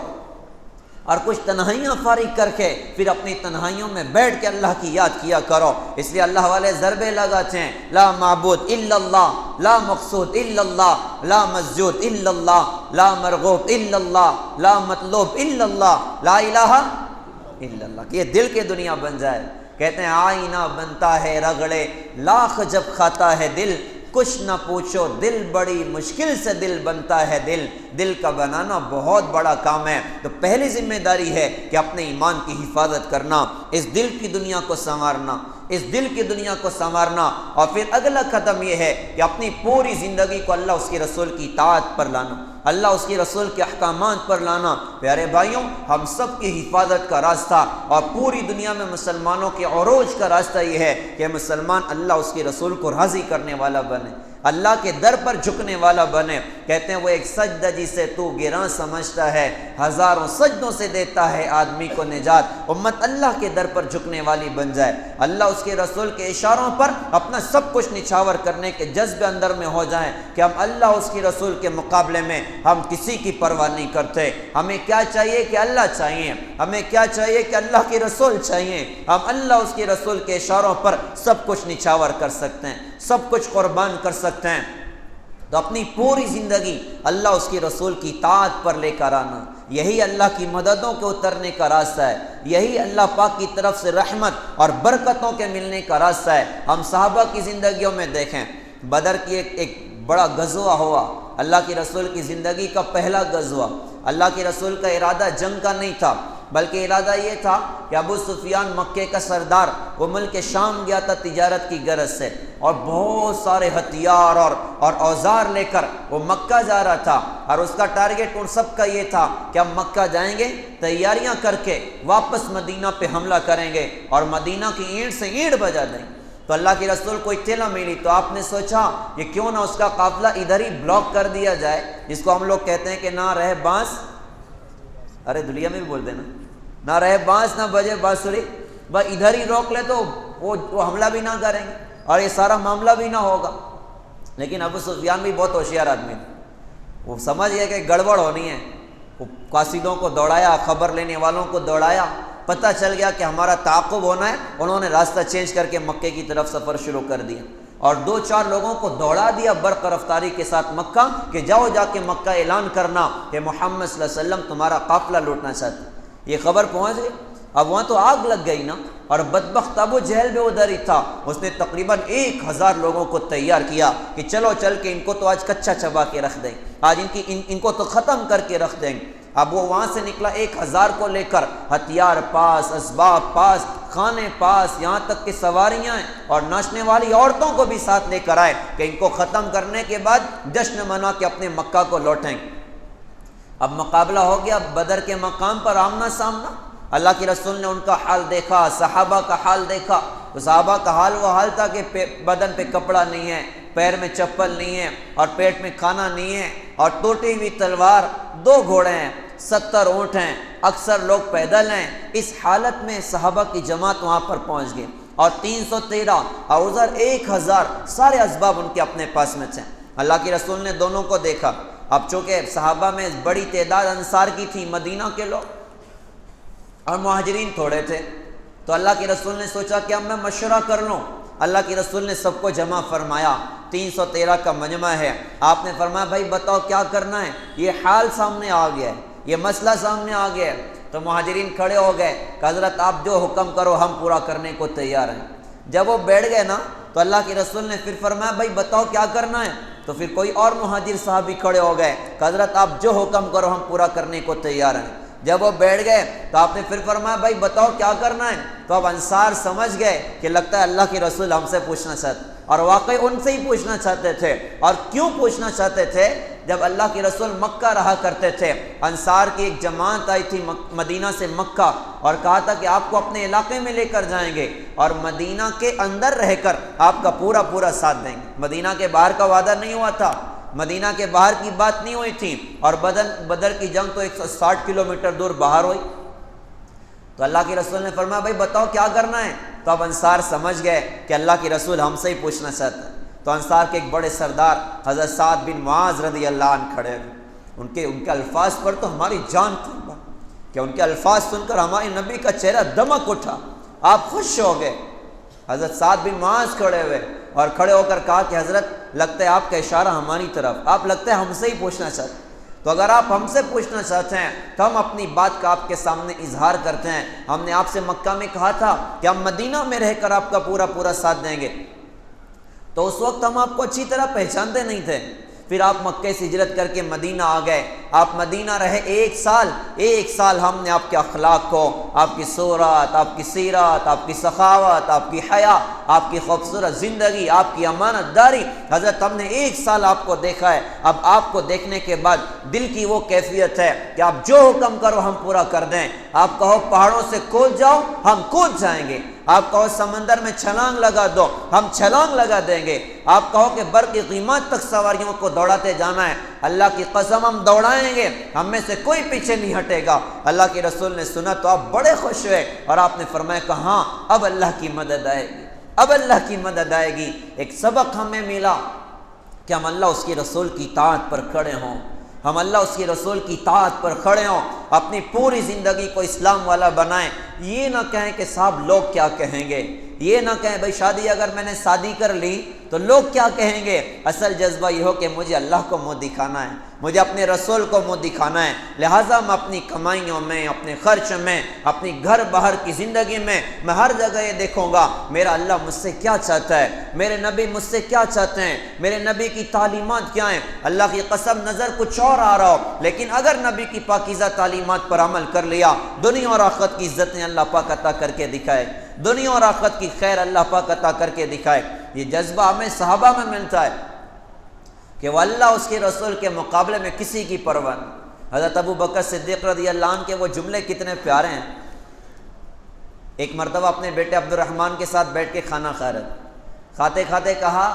اور کچھ تنہائیاں فارغ کر کے پھر اپنی تنہائیوں میں بیٹھ کے اللہ کی یاد کیا کرو۔ اس لیے اللہ والے ضربے لگاتے ہیں، لا معبود الا اللہ، لا مقصود الا اللہ، لا مسجود الا اللہ، لا مرغوب الا اللہ، لا مطلوب الا اللہ، لا الہ الا اللہ، کہ یہ دل کے دنیا بن جائے۔ کہتے ہیں آئینہ بنتا ہے رگڑے، لاکھ جب کھاتا ہے دل، کچھ نہ پوچھو دل بڑی مشکل سے دل بنتا ہے دل۔ دل کا بنانا بہت بڑا کام ہے، تو پہلی ذمہ داری ہے کہ اپنے ایمان کی حفاظت کرنا، اس دل کی دنیا کو سنوارنا، اس دل کی دنیا کو سنوارنا، اور پھر اگلا قدم یہ ہے کہ اپنی پوری زندگی کو اللہ اس کے رسول کی اطاعت پر لانا، اللہ اس کی رسول کے احکامات پر لانا۔ پیارے بھائیوں، ہم سب کی حفاظت کا راستہ اور پوری دنیا میں مسلمانوں کے عروج کا راستہ یہ ہے کہ مسلمان اللہ اس کے رسول کو راضی کرنے والا بنے، اللہ کے در پر جھکنے والا بنے۔ کہتے ہیں وہ ایک سجدہ جسے تو گراں سمجھتا ہے، ہزاروں سجدوں سے دیتا ہے آدمی کو نجات۔ امت اللہ کے در پر جھکنے والی بن جائے، اللہ اس کے رسول کے اشاروں پر اپنا سب کچھ نچھاور کرنے کے جذبے اندر میں ہو جائیں کہ ہم اللہ اس کے رسول کے مقابلے میں ہم کسی کی پرواہ نہیں کرتے۔ ہمیں کیا چاہیے کہ اللہ چاہیے، ہمیں کیا چاہیے کہ اللہ کے رسول چاہیے، ہم اللہ اس کے رسول کے اشاروں پر سب کچھ نچھاور کر سکتے ہیں، سب کچھ قربان کر سکتے ہیں۔ تو اپنی پوری زندگی اللہ اس کی رسول کی اطاعت پر لے کر آنا، یہی اللہ کی مددوں کے اترنے کا راستہ ہے، یہی اللہ پاک کی طرف سے رحمت اور برکتوں کے ملنے کا راستہ ہے۔ ہم صحابہ کی زندگیوں میں دیکھیں، بدر کی ایک بڑا غزوہ ہوا، اللہ کی رسول کی زندگی کا پہلا غزوہ۔ اللہ کے رسول کا ارادہ جنگ کا نہیں تھا، بلکہ ارادہ یہ تھا کہ ابو سفیان مکے کا سردار، وہ ملک شام گیا تھا تجارت کی غرض سے، اور بہت سارے ہتھیار اور اوزار لے کر وہ مکہ جا رہا تھا، اور اس کا ٹارگیٹ ان سب کا یہ تھا کہ ہم مکہ جائیں گے، تیاریاں کر کے واپس مدینہ پہ حملہ کریں گے اور مدینہ کی اینٹ سے اینٹ بجا دیں گے۔ تو اللہ کے رسول کو اطلاع ملی تو آپ نے سوچا کہ کیوں نہ اس کا قافلہ ادھر ہی بلاک کر دیا جائے، جس کو ہم لوگ کہتے ہیں کہ نہ رہے بانس، ارے دلیا میں بھی بول دینا، نہ رہے بانس نہ بجے بانسری، بس ادھر ہی روک لے تو وہ حملہ بھی نہ کریں گے اور یہ سارا معاملہ بھی نہ ہوگا۔ لیکن ابو سفیان بھی بہت ہوشیار آدمی تھے، وہ سمجھ گئے کہ گڑبڑ ہونی ہے، وہ قاصدوں کو دوڑایا، خبر لینے والوں کو دوڑایا، پتہ چل گیا کہ ہمارا تعاقب ہونا ہے، انہوں نے راستہ چینج کر کے مکے کی طرف سفر شروع کر دیا، اور 2-4 لوگوں کو دوڑا دیا برق رفتاری کے ساتھ مکہ کہ جاؤ جا کے مکہ اعلان کرنا کہ محمد صلی اللہ علیہ وسلم تمہارا قافلہ لوٹنا چاہتے ہیں۔ یہ خبر پہنچ گئی، اب وہاں تو آگ لگ گئی نا، اور بدبخت ابو جہل بھی ادھر ہی تھا، اس نے تقریباً 1000 لوگوں کو تیار کیا کہ چلو چل کے ان کو تو آج کچا چبا کے رکھ دیں، آج ان کو تو ختم کر کے رکھ دیں۔ اب وہ وہاں سے نکلا 1000 کو لے کر، ہتھیار پاس، اسباب پاس، کھانے پاس، یہاں تک کہ سواریاں اور ناچنے والی عورتوں کو بھی ساتھ لے کر آئے کہ ان کو ختم کرنے کے بعد جشن منا کے اپنے مکہ کو لوٹیں۔ اب مقابلہ ہو گیا بدر کے مقام پر آمنا سامنا، اللہ کے رسول نے ان کا حال دیکھا، صحابہ کا حال دیکھا، تو صحابہ کا حال وہ حال تھا کہ بدن پہ کپڑا نہیں ہے، پیر میں چپل نہیں ہے، اور پیٹ میں کھانا نہیں ہے، اور ٹوٹی ہوئی تلوار، 2 گھوڑے ہیں، 70 اونٹ ہیں، اکثر لوگ پیدل ہیں۔ اس حالت میں صحابہ کی جماعت وہاں پر پہنچ گئی، اور 313 اوزار 1000 سارے اسباب ان کے اپنے پاس میں تھے۔ اللہ کے رسول نے دونوں کو دیکھا، اب چونکہ صحابہ میں بڑی تعداد انصار کی تھی، مدینہ کے لوگ، اور مہاجرین تھوڑے تھے، تو اللہ کے رسول نے سوچا کہ اب میں مشورہ کر لوں۔ اللہ کے رسول نے سب کو جمع فرمایا، 313 کا مجمع ہے، آپ نے فرمایا بھائی بتاؤ کیا کرنا ہے، یہ حال سامنے آ گیا ہے، یہ مسئلہ سامنے آ گیا ہے۔ تو مہاجرین کھڑے ہو گئے کہ حضرت آپ جو حکم کرو ہم پورا کرنے کو تیار ہیں۔ جب وہ بیٹھ گئے نا تو اللہ کے رسول نے پھر فرمایا بھائی بتاؤ کیا کرنا ہے، تو تو پھر کوئی اور مہاجر صحابی کھڑے ہو گئے کہ حضرت آپ جو حکم کرو ہم پورا کرنے کو تیار ہیں۔ جب وہ بیٹھ گئے تو آپ نے پھر فرمایا بھائی بتاؤ کیا کرنا ہے؟ تو اب انصار سمجھ گئے کہ لگتا ہے اللہ کے رسول ہم سے پوچھنا چاہتے، اور واقعی ان سے ہی پوچھنا چاہتے تھے۔ اور کیوں پوچھنا چاہتے تھے؟ جب اللہ کے رسول مکہ رہا کرتے تھے، انصار کی ایک جماعت آئی تھی مدینہ سے مکہ، اور کہا تھا کہ آپ کو اپنے علاقے میں لے کر جائیں گے اور مدینہ کے اندر رہ کر آپ کا پورا پورا ساتھ دیں گے۔ مدینہ کے باہر کا وعدہ نہیں ہوا تھا، مدینہ کے باہر کی بات نہیں ہوئی تھی، اور بدر کی جنگ تو 160 کلومیٹر دور باہر ہوئی۔ تو اللہ کے رسول نے فرمایا بھائی بتاؤ کیا کرنا ہے؟ تو اب انصار سمجھ گئے کہ اللہ کے رسول ہم سے ہی پوچھنا چاہتے ہیں۔ تو انصار کے ایک بڑے سردار حضرت سعد بن معاذ رضی اللہ عنہ کھڑے ہوئے، ان کے الفاظ پر تو ہماری جان تھم، کہ ان کے الفاظ سن کر ہمارے نبی کا چہرہ دمک اٹھا، آپ خوش ہو گئے۔ حضرت سعد بن معاذ کھڑے ہوئے اور کھڑے ہو کر کہا کہ حضرت لگتا ہے آپ کا اشارہ ہماری طرف، آپ لگتا ہے ہم سے ہی پوچھنا چاہتے ہیں۔ تو اگر آپ ہم سے پوچھنا چاہتے ہیں تو ہم اپنی بات کا آپ کے سامنے اظہار کرتے ہیں۔ ہم نے آپ سے مکہ میں کہا تھا کہ ہم مدینہ میں رہ کر آپ کا پورا پورا ساتھ دیں گے، تو اس وقت ہم آپ کو اچھی طرح پہچانتے نہیں تھے۔ پھر آپ مکے سے ہجرت کر کے مدینہ آ گئے، آپ مدینہ رہے 1 سال ہم نے آپ کے اخلاق کو، آپ کی صورت، آپ کی سیرت، آپ کی سخاوت، آپ کی حیا، آپ کی خوبصورت زندگی، آپ کی امانت داری، حضرت ہم نے 1 سال آپ کو دیکھا ہے۔ اب آپ کو دیکھنے کے بعد دل کی وہ کیفیت ہے کہ آپ جو حکم کرو ہم پورا کر دیں۔ آپ کہو پہاڑوں سے کود جاؤ ہم کود جائیں گے، آپ کہو سمندر میں چھلانگ لگا دو ہم چھلانگ لگا دیں گے، آپ کہو کہ برق قیمت تک سواریوں کو دوڑاتے جانا ہے، اللہ کی قسم ہم دوڑائیں گے، ہم میں سے کوئی پیچھے نہیں ہٹے گا۔ اللہ کے رسول نے سنا تو آپ بڑے خوش ہوئے، اور آپ نے فرمایا کہ ہاں اب اللہ کی مدد آئے گی، اب اللہ کی مدد آئے گی۔ ایک سبق ہمیں ملا کہ ہم اللہ اس کے رسول کی اطاعت پر کھڑے ہوں، ہم اللہ اس کے رسول کی اطاعت پر کھڑے ہوں، اپنی پوری زندگی کو اسلام والا بنائیں۔ یہ نہ کہیں کہ صاحب لوگ کیا کہیں گے، یہ نہ کہیں بھائی شادی اگر میں نے شادی کر لی تو لوگ کیا کہیں گے۔ اصل جذبہ یہ ہو کہ مجھے اللہ کو منہ دکھانا ہے، مجھے اپنے رسول کو منہ دکھانا ہے، لہٰذا میں اپنی کمائیوں میں، اپنے خرچ میں، اپنی گھر باہر کی زندگی میں ہر جگہ یہ دیکھوں گا میرا اللہ مجھ سے کیا چاہتا ہے، میرے نبی مجھ سے کیا چاہتے ہیں، میرے نبی کی تعلیمات کیا ہیں۔ اللہ کی قسم نظر کچھ اور آ رہا ہو، لیکن اگر نبی کی پاکیزہ تعلیمات پر عمل کر لیا، دنیا اور آخرت کی عزتیں اللہ پاک عطا کر کے دکھائے، دنیا اور آخرت کی خیر اللہ پاک عطا کر کے دکھائے۔ یہ جذبہ ہمیں صحابہ میں ملتا ہے کہ وہ اللہ اس کے رسول کے مقابلے میں کسی کی پرواہ نہیں۔ حضرت ابو بکر صدیق رضی اللہ عنہ کے وہ جملے کتنے پیارے ہیں۔ ایک مرتبہ اپنے بیٹے عبد الرحمن کے ساتھ بیٹھ کے کھانا کھا رہے، کھاتے کھاتے کہا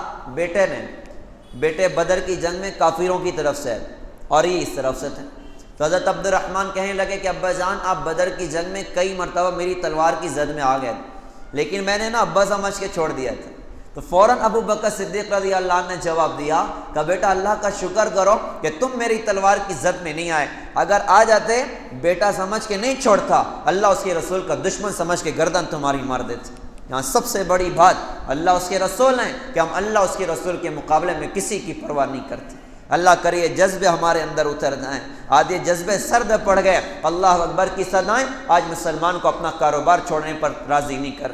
بیٹے بدر کی جنگ میں کافروں کی طرف سے اور یہ اس طرف سے تھے۔ تو حضرت عبد الرحمن کہنے لگے کہ ابا جان آپ بدر کی جنگ میں کئی مرتبہ میری تلوار کی زد میں آ گئے، لیکن میں نے ابا سمجھ کے چھوڑ دیا تھا۔ تو فوراً ابو بکر صدیق رضی اللہ عنہ نے جواب دیا کہ بیٹا اللہ کا شکر کرو کہ تم میری تلوار کی زد میں نہیں آئے، اگر آ جاتے بیٹا سمجھ کے نہیں چھوڑتا، اللہ اس کے رسول کا دشمن سمجھ کے گردن تمہاری مار دیتے۔ یہاں سب سے بڑی بات اللہ اس کے رسول ہیں کہ ہم اللہ اس کے رسول کے مقابلے میں کسی کی پرواہ نہیں کرتے۔ اللہ کرے یہ جذبے ہمارے اندر اتر جائیں۔ آج یہ جذبے سرد پڑ گئے، اللہ اکبر کی صدائیں آج مسلمان کو اپنا کاروبار چھوڑنے پر راضی نہیں کر۔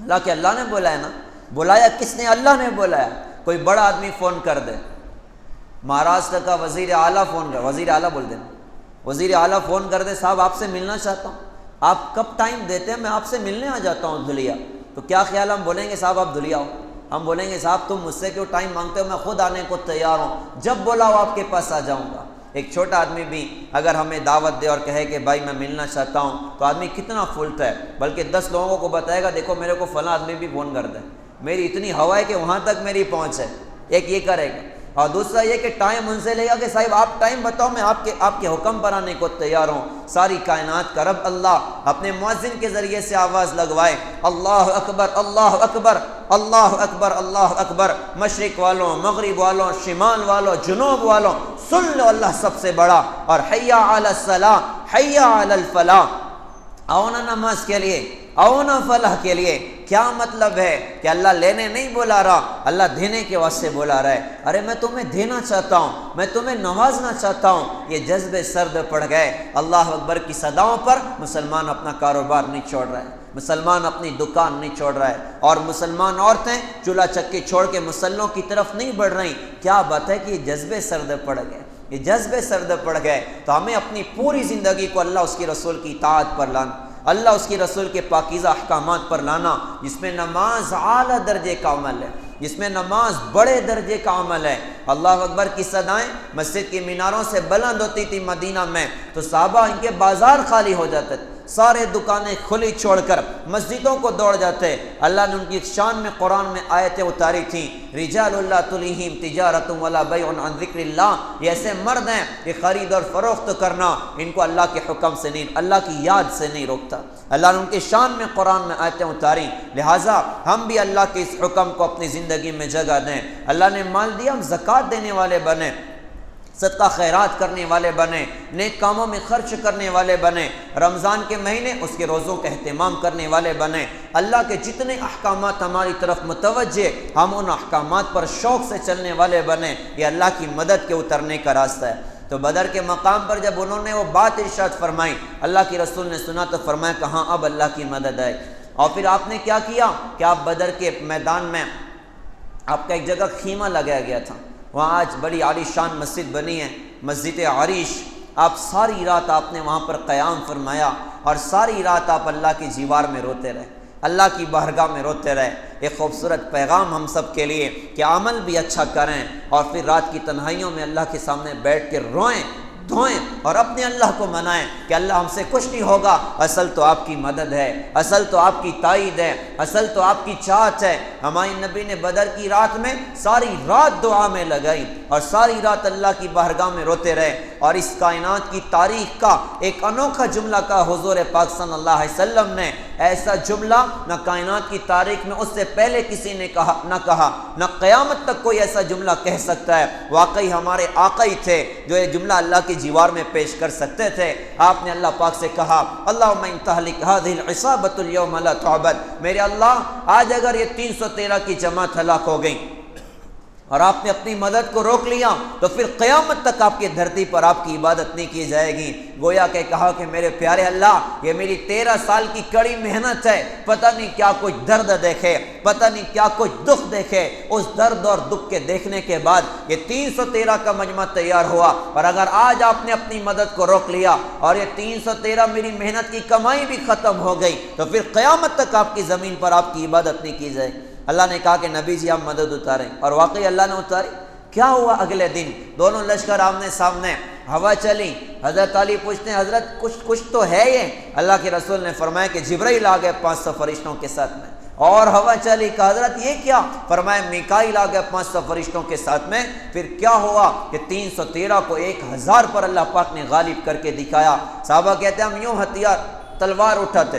حالانکہ اللہ نے بولا ہے نا، بلایا کس نے؟ اللہ نے بلایا۔ کوئی بڑا آدمی فون کر دے، مہاراشٹر کا وزیر اعلیٰ فون کر، وزیر اعلیٰ بول دیں، وزیر اعلیٰ فون کر دے صاحب آپ سے ملنا چاہتا ہوں، آپ کب ٹائم دیتے ہیں میں آپ سے ملنے آ جاتا ہوں دھلیا۔ تو کیا خیال ہم بولیں گے صاحب آپ دھلیا ہو؟ ہم بولیں گے صاحب تم مجھ سے کیوں ٹائم مانگتے ہو، میں خود آنے کو تیار ہوں، جب بولا ہو آپ کے پاس آ جاؤں گا۔ ایک چھوٹا آدمی بھی اگر ہمیں دعوت دے اور کہے کہ بھائی میں ملنا چاہتا ہوں تو آدمی کتنا پھولتا ہے، بلکہ 10 لوگوں کو بتائے گا دیکھو میرے کو فلاں آدمی بھی فون کر دے، میری اتنی ہوا ہے کہ وہاں تک میری پہنچ ہے، ایک یہ کرے گا۔ اور دوسرا یہ کہ ٹائم ان سے لے گا کہ صاحب آپ ٹائم بتاؤ میں آپ کے حکم پر آنے کو تیار ہوں۔ ساری کائنات کا رب اللہ اپنے مؤذن کے ذریعے سے آواز لگوائے، اللہ اکبر اللہ اکبر اللہ اکبر اللہ اکبر، مشرق والوں، مغرب والوں، شمال والوں، جنوب والوں سن لو اللہ سب سے بڑا، اور حیا علی الصلاۃ حیا علی الفلاح، آؤ نا نماز کے لیے، آؤ نا فلاح کے لیے۔ کیا مطلب ہے کہ اللہ لینے نہیں بلا رہا، اللہ دینے کے واسطے بلا رہا ہے۔ ارے میں تمہیں دینا چاہتا ہوں، میں تمہیں نوازنا چاہتا ہوں۔ یہ جذبے سرد پڑ گئے، اللہ اکبر کی صداؤں پر مسلمان اپنا کاروبار نہیں چھوڑ رہا ہے، مسلمان اپنی دکان نہیں چھوڑ رہا ہے، اور مسلمان عورتیں چولہا چکی چھوڑ کے مسلوں کی طرف نہیں بڑھ رہی۔ کیا بات ہے کہ یہ جذبے سرد پڑ گئے، یہ جذبے سرد پڑ گئے۔ تو ہمیں اپنی پوری زندگی کو اللہ اس کی رسول کی اطاعت پر لانا، اللہ اس کی رسول کے پاکیزہ احکامات پر لانا، جس میں نماز اعلیٰ درجے کا عمل ہے، جس میں نماز بڑے درجے کا عمل ہے۔ اللہ اکبر کی صدائیں مسجد کی میناروں سے بلند ہوتی تھی مدینہ میں، تو صحابہ ان کے بازار خالی ہو جاتے تھے، سارے دکانیں کھلی چھوڑ کر مسجدوں کو دوڑ جاتے۔ اللہ نے ان کی شان میں قرآن میں آیتیں اتاری تھیں، رجال لا تلہیہم تجارۃ ولا بیع عن ذکر اللہ، یہ ایسے مرد ہیں کہ خرید اور فروخت کرنا ان کو اللہ کے حکم سے نہیں، اللہ کی یاد سے نہیں روکتا۔ اللہ نے ان کی شان میں قرآن میں آیتیں اتاری، لہٰذا ہم بھی اللہ کے اس حکم کو اپنی زندگی میں جگہ دیں۔ اللہ نے مال دیا، ہم زکوٰۃ دینے والے بنیں، صدقہ خیرات کرنے والے بنے، نیک کاموں میں خرچ کرنے والے بنے، رمضان کے مہینے اس کے روزوں کا اہتمام کرنے والے بنے۔ اللہ کے جتنے احکامات ہماری طرف متوجہ، ہم ان احکامات پر شوق سے چلنے والے بنے۔ یہ اللہ کی مدد کے اترنے کا راستہ ہے۔ تو بدر کے مقام پر جب انہوں نے وہ بات ارشاد فرمائی، اللہ کے رسول نے سنا تو فرمایا کہاں اب اللہ کی مدد ہے۔ اور پھر آپ نے کیا کیا کہ آپ بدر کے میدان میں آپ کا ایک جگہ خیمہ لگایا گیا تھا، وہاں آج بڑی عالی شان مسجد بنی ہے، مسجد عریش۔ آپ ساری رات آپ نے وہاں پر قیام فرمایا، اور ساری رات آپ اللہ کی جیوار میں روتے رہے، اللہ کی بارگاہ میں روتے رہے۔ ایک خوبصورت پیغام ہم سب کے لیے کہ عمل بھی اچھا کریں، اور پھر رات کی تنہائیوں میں اللہ کے سامنے بیٹھ کے روئیں، دھوئیں، اور اپنے اللہ کو منائیں کہ اللہ ہم سے کچھ نہیں ہوگا، اصل تو آپ کی مدد ہے، اصل تو آپ کی تائید ہے، اصل تو آپ کی چاہت ہے۔ ہمارے نبی نے بدر کی رات میں ساری رات دعا میں لگائی، اور ساری رات اللہ کی بارگاہ میں روتے رہے، اور اس کائنات کی تاریخ کا ایک انوکھا جملہ کہا حضور پاک صلی اللہ علیہ وسلم نے، ایسا جملہ نہ کائنات کی تاریخ میں اس سے پہلے کسی نے کہا، نہ قیامت تک کوئی ایسا جملہ کہہ سکتا ہے۔ واقعی ہمارے آقا ہی تھے جو یہ جملہ اللہ کی جیوار میں پیش کر سکتے تھے۔ آپ نے اللہ پاک سے کہا اللہم ان تہلک هذه العصابۃ اليوم لا تعبد، میرے اللہ آج اگر یہ 313 کی جماعت ہلاک ہو گئی اور آپ نے اپنی مدد کو روک لیا تو پھر قیامت تک آپ کی دھرتی پر آپ کی عبادت نہیں کی جائے گی۔ گویا کہ کہا کہ میرے پیارے اللہ یہ میری 13 سال کی کڑی محنت ہے، پتہ نہیں کیا کچھ درد دیکھے، پتہ نہیں کیا کچھ دکھ دیکھے، اس درد اور دکھ کے دیکھنے کے بعد یہ 313 کا مجمع تیار ہوا، اور اگر آج آپ نے اپنی مدد کو روک لیا اور یہ 313 میری محنت کی کمائی بھی ختم ہو گئی تو پھر قیامت تک آپ کی زمین پر آپ کی عبادت نہیں کی جائے۔ اللہ نے کہا کہ نبی جی آپ مدد اتاریں، اور واقعی اللہ نے اتاری۔ کیا ہوا اگلے دن؟ دونوں لشکر آمنے سامنے، ہوا چلی، حضرت علی پوچھتے ہیں حضرت کچھ تو ہے یہ؟ اللہ کے رسول نے فرمایا کہ جبرائیل آ گئے 500 فرشتوں کے ساتھ میں، اور ہوا چلی، کہ حضرت یہ کیا؟ فرمایا میکائیل آ گئے 500 فرشتوں کے ساتھ میں۔ پھر کیا ہوا کہ 313 کو 1000 پر اللہ پاک نے غالب کر کے دکھایا۔ صحابہ کہتے ہیں ہم یوں ہتھیار تلوار اٹھاتے،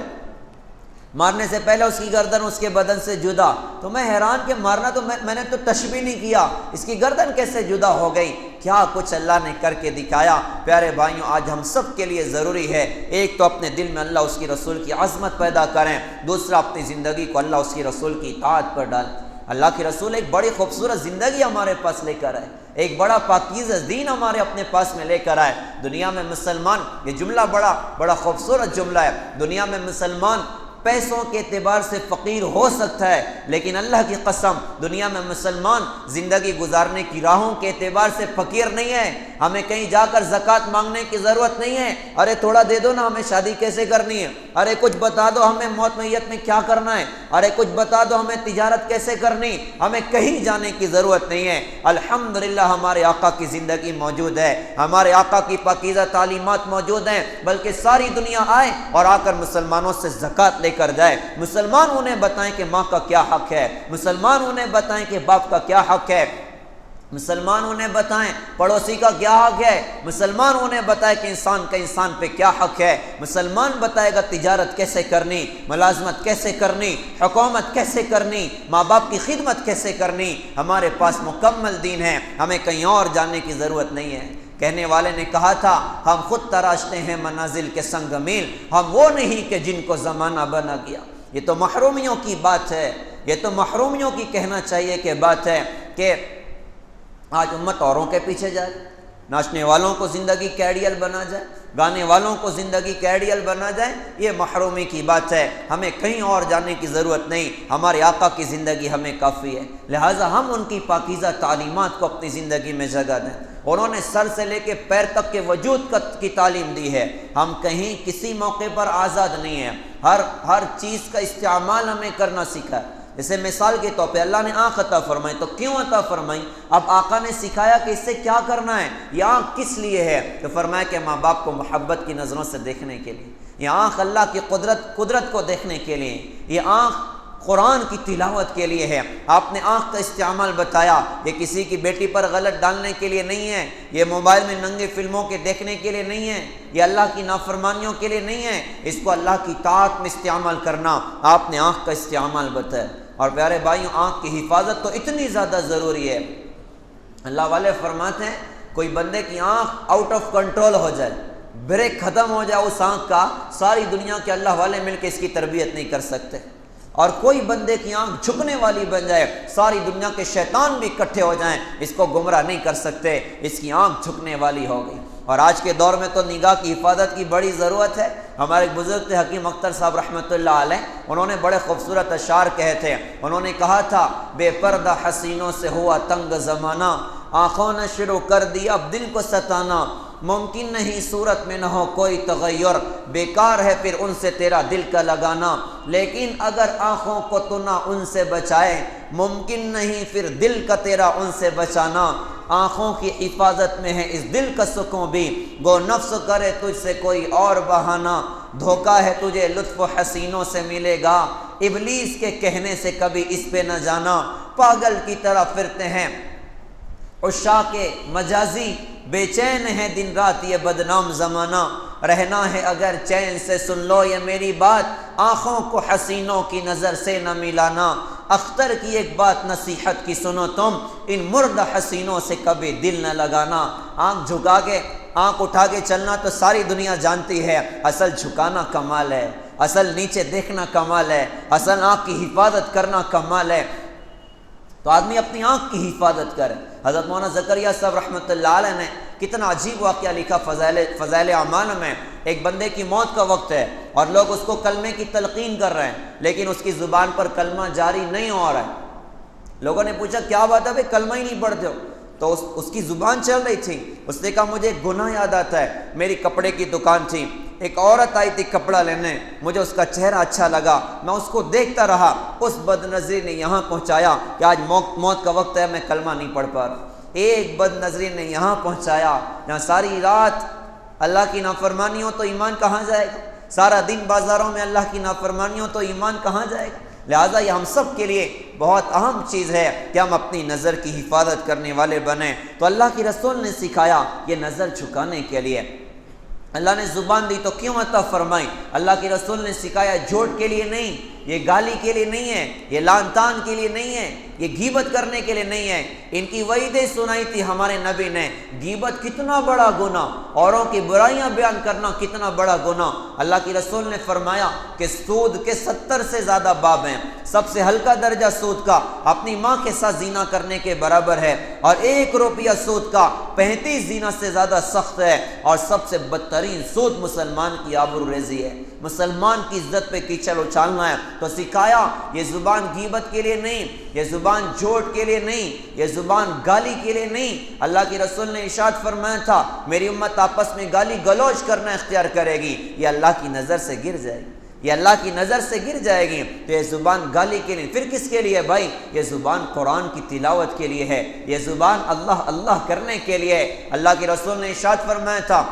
مارنے سے پہلے اس کی گردن اس کے بدن سے جدا، تو میں حیران کہ مارنا تو میں نے تو تشبیہ نہیں کیا، اس کی گردن کیسے جدا ہو گئی؟ کیا کچھ اللہ نے کر کے دکھایا۔ پیارے بھائیوں آج ہم سب کے لیے ضروری ہے، ایک تو اپنے دل میں اللہ اس کی رسول کی عظمت پیدا کریں، دوسرا اپنی زندگی کو اللہ اس کی رسول کی اطاعت پر ڈالیں۔ اللہ کے رسول ایک بڑی خوبصورت زندگی ہمارے پاس لے کر آئے، ایک بڑا پاکیزہ دین ہمارے اپنے پاس میں لے کر آئے۔ دنیا میں مسلمان، یہ جملہ بڑا خوبصورت جملہ ہے، دنیا میں مسلمان پیسوں کے اعتبار سے فقیر ہو سکتا ہے، لیکن اللہ کی قسم دنیا میں مسلمان زندگی گزارنے کی راہوں کے اعتبار سے فقیر نہیں ہے۔ ہمیں کہیں جا کر زکوٰۃ مانگنے کی ضرورت نہیں ہے، ارے تھوڑا دے دو نا، ہمیں شادی کیسے کرنی ہے، ارے کچھ بتا دو ہمیں موت میت میں کیا کرنا ہے، ارے کچھ بتا دو ہمیں تجارت کیسے کرنی، ہمیں کہیں جانے کی ضرورت نہیں ہے۔ الحمدللہ ہمارے آقا کی زندگی موجود ہے، ہمارے آقا کی پاکیزہ تعلیمات موجود ہیں، بلکہ ساری دنیا آئے اور آ کر مسلمانوں سے زکوٰۃ لے کر جائے، مسلمان انہیں بتائیں کہ ماں کا کیا حق ہے، مسلمان انہیں بتائیں کہ باپ کا کیا حق ہے، مسلمان انہیں بتائیں پڑوسی کا کیا حق ہے، مسلمان انہیں بتائے کہ انسان کا انسان پہ کیا حق ہے، مسلمان بتائے گا تجارت کیسے کرنی، ملازمت کیسے کرنی، حکومت کیسے کرنی، ماں باپ کی خدمت کیسے کرنی۔ ہمارے پاس مکمل دین ہے، ہمیں کہیں اور جانے کی ضرورت نہیں ہے۔ کہنے والے نے کہا تھا ہم خود تراشتے ہیں منازل کے سنگ میل، ہم وہ نہیں کہ جن کو زمانہ بنا گیا۔ یہ تو محرومیوں کی بات ہے، یہ تو محرومیوں کی کہنا چاہیے کہ بات ہے کہ آج امت اوروں کے پیچھے جائے، ناچنے والوں کو زندگی کا آئیڈیل بنا جائے، گانے والوں کو زندگی کا آئیڈیل بنا جائے، یہ محرومی کی بات ہے۔ ہمیں کہیں اور جانے کی ضرورت نہیں، ہمارے آقا کی زندگی ہمیں کافی ہے، لہٰذا ہم ان کی پاکیزہ تعلیمات کو اپنی زندگی میں جگہ دیں۔ انہوں نے سر سے لے کے پیر تک کے وجود کی تعلیم دی ہے۔ ہم کہیں کسی موقع پر آزاد نہیں ہیں، ہر چیز کا استعمال ہمیں کرنا سیکھا ہے۔ جیسے مثال کے طور پہ اللہ نے آنکھ عطا فرمائی، تو کیوں عطا فرمائی؟ اب آقا نے سکھایا کہ اس سے کیا کرنا ہے، یہ آنکھ کس لیے ہے؟ تو فرمایا کہ ماں باپ کو محبت کی نظروں سے دیکھنے کے لیے، یہ آنکھ اللہ کی قدرت کو دیکھنے کے لیے، یہ آنکھ قرآن کی تلاوت کے لیے ہے۔ آپ نے آنکھ کا استعمال بتایا، یہ کسی کی بیٹی پر غلط ڈالنے کے لیے نہیں ہے، یہ موبائل میں ننگے فلموں کے دیکھنے کے لیے نہیں ہے، یہ اللہ کی نافرمانیوں کے لیے نہیں ہے، اس کو اللہ کی طاعت میں استعمال کرنا آپ نے آنکھ کا استعمال بتایا۔ اور پیارے بھائیوں، آنکھ کی حفاظت تو اتنی زیادہ ضروری ہے، اللہ والے فرماتے ہیں کوئی بندے کی آنکھ آؤٹ آف کنٹرول ہو جائے، بریک ختم ہو جائے اس آنکھ کا، ساری دنیا کے اللہ والے مل کے اس کی تربیت نہیں کر سکتے۔ اور کوئی بندے کی آنکھ جھکنے والی بن جائے، ساری دنیا کے شیطان بھی اکٹھے ہو جائیں، اس کو گمراہ نہیں کر سکتے، اس کی آنکھ جھکنے والی ہو گئی۔ اور آج کے دور میں تو نگاہ کی حفاظت کی بڑی ضرورت ہے۔ ہمارے ایک بزرگ تھے حکیم اختر صاحب رحمۃ اللہ علیہ، انہوں نے بڑے خوبصورت اشعار کہے تھے۔ انہوں نے کہا تھا بے پردہ حسینوں سے ہوا تنگ زمانہ، آنکھوں نے شروع کر دیا اب دل کو ستانا، ممکن نہیں صورت میں نہ ہو کوئی تغیر، بیکار ہے پھر ان سے تیرا دل کا لگانا، لیکن اگر آنکھوں کو تو نہ ان سے بچائے، ممکن نہیں پھر دل کا تیرا ان سے بچانا، آنکھوں کی حفاظت میں ہے اس دل کا سکون بھی، گو نفس کرے تجھ سے کوئی اور بہانہ، دھوکا ہے تجھے لطف و حسینوں سے ملے گا، ابلیس کے کہنے سے کبھی اس پہ نہ جانا، پاگل کی طرح پھرتے ہیں عشاق مجازی، بے چین ہے دن رات یہ بدنام زمانہ، رہنا ہے اگر چین سے سن لو یہ میری بات، آنکھوں کو حسینوں کی نظر سے نہ ملانا، اختر کی ایک بات نصیحت کی سنو تم، ان مردہ حسینوں سے کبھی دل نہ لگانا۔ آنکھ جھکا کے، آنکھ اٹھا کے چلنا تو ساری دنیا جانتی ہے، اصل جھکانا کمال ہے، اصل نیچے دیکھنا کمال ہے، اصل آنکھ کی حفاظت کرنا کمال ہے۔ تو آدمی اپنی آنکھ کی حفاظت کرے۔ حضرت مولانا زکریا صاحب رحمۃ اللہ علیہ نے کتنا عجیب واقعہ لکھا فضائل اعمال میں۔ ایک بندے کی موت کا وقت ہے اور لوگ اس کو کلمے کی تلقین کر رہے ہیں، لیکن اس کی زبان پر کلمہ جاری نہیں ہو رہا ہے۔ لوگوں نے پوچھا کیا بات ہے بھائی، کلمہ ہی نہیں پڑھتے ہو؟ تو اس کی زبان چل رہی تھی۔ اس نے کہا مجھے ایک گناہ یاد آتا ہے، میری کپڑے کی دکان تھی، ایک عورت آئی تھی کپڑا لینے، مجھے اس کا چہرہ اچھا لگا، میں اس کو دیکھتا رہا، اس بد نظری نے یہاں پہنچایا کہ آج موت کا وقت ہے، میں کلمہ نہیں پڑھ پا رہا۔ ایک بد نظری نے یہاں پہنچایا جہاں ساری رات اللہ کی نافرمانی ہو تو ایمان کہاں جائے گا، سارا دن بازاروں میں اللہ کی نافرمانی ہو تو ایمان کہاں جائے گا۔ لہٰذا یہ ہم سب کے لیے بہت اہم چیز ہے کہ ہم اپنی نظر کی حفاظت کرنے والے بنیں۔ تو اللہ کی رسول نے سکھایا یہ نظر جھکانے کے لیے۔ اللہ نے زبان دی تو کیوں عطا فرمائی؟ اللہ کے رسول نے سکھایا جھوٹ کے لیے نہیں، یہ گالی کے لیے نہیں ہے، یہ لعن طعن کے لیے نہیں ہے، یہ غیبت کرنے کے لیے نہیں ہے۔ ان کی وعیدیں سنائی تھی ہمارے نبی نے، غیبت کتنا بڑا گناہ، اوروں کی برائیاں بیان کرنا کتنا بڑا گناہ۔ اللہ کی رسول نے فرمایا کہ سود کے 70 سے زیادہ باب ہیں، سب سے ہلکا درجہ سود کا اپنی ماں کے ساتھ زنا کرنے کے برابر ہے، اور 1 روپیہ سود کا 35 زنا سے زیادہ سخت ہے، اور سب سے بدترین سود مسلمان کی آبروریزی ہے، مسلمان کی عزت پہ کیچڑ اچھالنا ہے۔ تو سکھایا یہ زبان غیبت کے لیے نہیں، یہ زبان جھوٹ کے لیے نہیں، یہ زبان گالی کے لیے نہیں۔ اللہ کی رسول نے ارشاد فرمایا تھا میری امت آپس میں گالی گلوچ کرنا اختیار کرے گی، یہ اللہ کی نظر سے گر جائے گی، یہ اللہ کی نظر سے گر جائے گی۔ تو یہ زبان گالی کے لیے، پھر کس کے لیے بھائی؟ یہ زبان قرآن کی تلاوت کے لیے ہے، یہ زبان اللہ اللہ کرنے کے لیے ہے۔ اللہ کے رسول نے ارشاد فرمایا تھا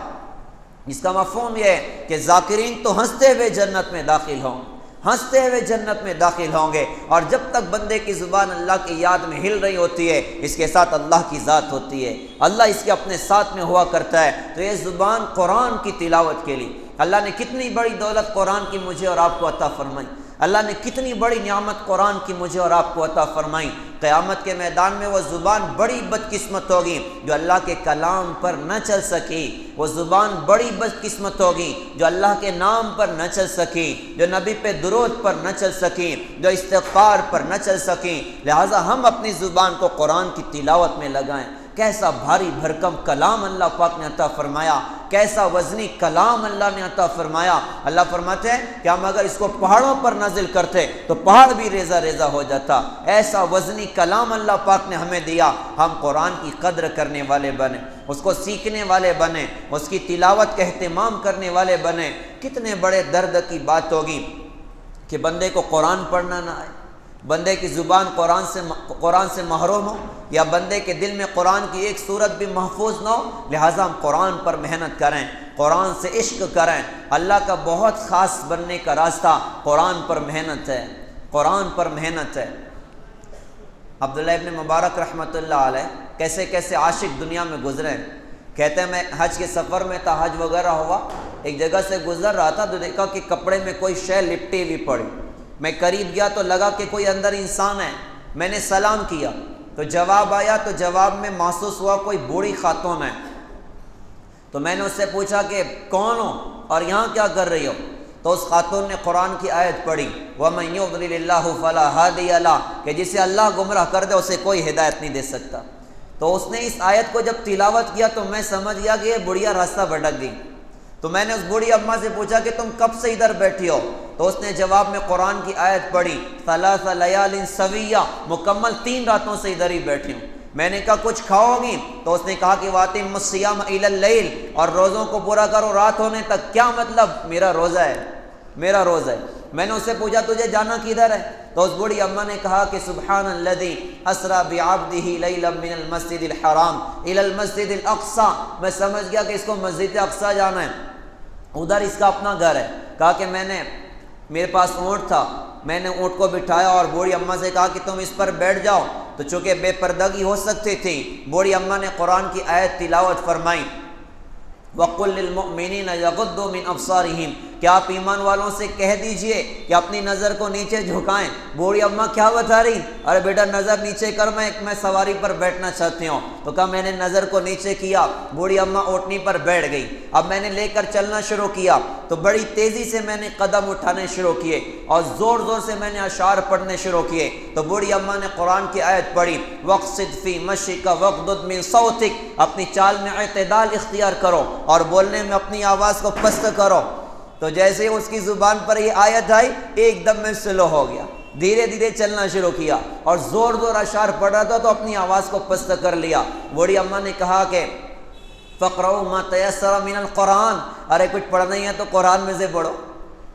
اس کا مفہوم یہ ہے کہ ذاکرین تو ہنستے ہوئے جنت میں داخل ہوں، ہنستے ہوئے جنت میں داخل ہوں گے، اور جب تک بندے کی زبان اللہ کی یاد میں ہل رہی ہوتی ہے اس کے ساتھ اللہ کی ذات ہوتی ہے، اللہ اس کے اپنے ساتھ میں ہوا کرتا ہے۔ تو یہ زبان قرآن کی تلاوت کے لیے اللہ نے کتنی بڑی دولت قرآن کی مجھے اور آپ کو عطا فرمائی، اللہ نے کتنی بڑی نعمت قرآن کی مجھے اور آپ کو عطا فرمائی۔ قیامت کے میدان میں وہ زبان بڑی بدقسمت ہوگی جو اللہ کے کلام پر نہ چل سکی، وہ زبان بڑی بدقسمت ہوگی جو اللہ کے نام پر نہ چل سکی، جو نبی پہ درود پر نہ چل سکی، جو استغفار پر نہ چل سکی۔ لہٰذا ہم اپنی زبان کو قرآن کی تلاوت میں لگائیں، کیسا بھاری بھرکم کلام اللہ پاک نے عطا فرمایا، کیسا وزنی کلام اللہ نے عطا فرمایا۔ اللہ فرماتے ہیں کہ ہم اگر اس کو پہاڑوں پر نازل کرتے تو پہاڑ بھی ریزہ ریزہ ہو جاتا۔ ایسا وزنی کلام اللہ پاک نے ہمیں دیا، ہم قرآن کی قدر کرنے والے بنے، اس کو سیکھنے والے بنے، اس کی تلاوت کا اہتمام کرنے والے بنے۔ کتنے بڑے درد کی بات ہوگی کہ بندے کو قرآن پڑھنا نہ آئے، بندے کی زبان قرآن سے محروم ہو، یا بندے کے دل میں قرآن کی ایک صورت بھی محفوظ نہ ہو۔ لہٰذا ہم قرآن پر محنت کریں، قرآن سے عشق کریں۔ اللہ کا بہت خاص بننے کا راستہ قرآن پر محنت ہے، قرآن پر محنت ہے۔ عبداللہ ابن مبارک رحمۃ اللہ علیہ کیسے کیسے عاشق دنیا میں گزرے۔ کہتے ہیں میں حج کے سفر میں تھا، حج وغیرہ ہوا، ایک جگہ سے گزر رہا تھا تو دیکھا کہ کپڑے میں کوئی شے لپٹی ہوئی پڑی۔ میں قریب گیا تو لگا کہ کوئی اندر انسان ہے، میں نے سلام کیا تو جواب آیا، تو جواب میں محسوس ہوا کوئی بوڑھی خاتون ہے۔ تو میں نے اس سے پوچھا کہ کون ہو اور یہاں کیا کر رہی ہو؟ تو اس خاتون نے قرآن کی آیت پڑھی، وَمَن يُضْلِلِ اللَّهُ فَلَا هَادِيَ لَهُ، کہ جسے اللہ گمراہ کر دے اسے کوئی ہدایت نہیں دے سکتا۔ تو اس نے اس آیت کو جب تلاوت کیا تو میں سمجھ گیا کہ یہ بڑھیا راستہ بھٹک گئی۔ تو میں نے اس بوڑھی اماں سے پوچھا کہ تم کب سے ادھر بیٹھی ہو؟ تو اس نے جواب میں قرآن کی آیت پڑھی، ثلاث لیال سویہ، مکمل 3 راتوں سے ادھر ہی بیٹھی ہوں۔ میں نے کہا کچھ کھاؤ گی؟ تو اس نے کہا کہ وَأَتِمُّ الصِّيَامَ إِلَى اللَّيْلِ، اور روزوں کو پورا کرو رات ہونے تک۔ کیا مطلب؟ میرا روزہ ہے، میرا روزہ ہے۔ میں نے اس سے پوچھا تجھے جانا کدھر ہے؟ تو اس بوڑھی اماں نے کہا کہ سبحان الذی اسریٰ بعبدہ لیلا من المسجد الحرام الی المسجد الاقصی۔ میں سمجھ گیا کہ اس کو مسجد اقصی جانا ہے، ادھر اس کا اپنا گھر ہے۔ کہا کہ میرے پاس اونٹ تھا، میں نے اونٹ کو بٹھایا اور بوڑھی اماں سے کہا کہ تم اس پر بیٹھ جاؤ۔ تو چونکہ بے پردگی ہو سکتی تھی، بوڑھی اماں نے قرآن کی آیت تلاوت فرمائی، وَقُلْ لِلْمُؤْمِنِينَ يَغُضُّوا مِنْ أَبْصَارِهِمْ، کہ آپ ایمان والوں سے کہہ دیجئے کہ اپنی نظر کو نیچے جھکائیں۔ بوڑھی اماں کیا بتا رہی؟ ارے بیٹا نظر نیچے کر، میں سواری پر بیٹھنا چاہتی ہوں۔ تو کہا میں نے نظر کو نیچے کیا، بوڑھی اماں اونٹنی پر بیٹھ گئی۔ اب میں نے لے کر چلنا شروع کیا تو بڑی تیزی سے میں نے قدم اٹھانے شروع کیے اور زور زور سے میں نے اشعار پڑھنے شروع کیے۔ تو بوڑھی اماں نے قرآن کی آیت پڑھی، وَاقْصِدْ فِي مَشِيِّكَ وَاغْضُضْ مِنْ صَوْتِكَ، اپنی چال میں اعتدال اختیار کرو اور بولنے میں اپنی آواز کو پست کرو۔ تو جیسے اس کی زبان پر یہ آیت آئی ایک دم میں سلو ہو گیا، دھیرے دھیرے چلنا شروع کیا اور زور زور اشعار پڑھ رہا تھا تو اپنی آواز کو پست کر لیا۔ بوڑھی اماں نے کہا کہ فَقْرَؤُوا مَا تَيَسَّرَ مِنَ الْقُرْآنِ، ارے کچھ پڑھنا ہی ہے تو قرآن میں سے پڑھو،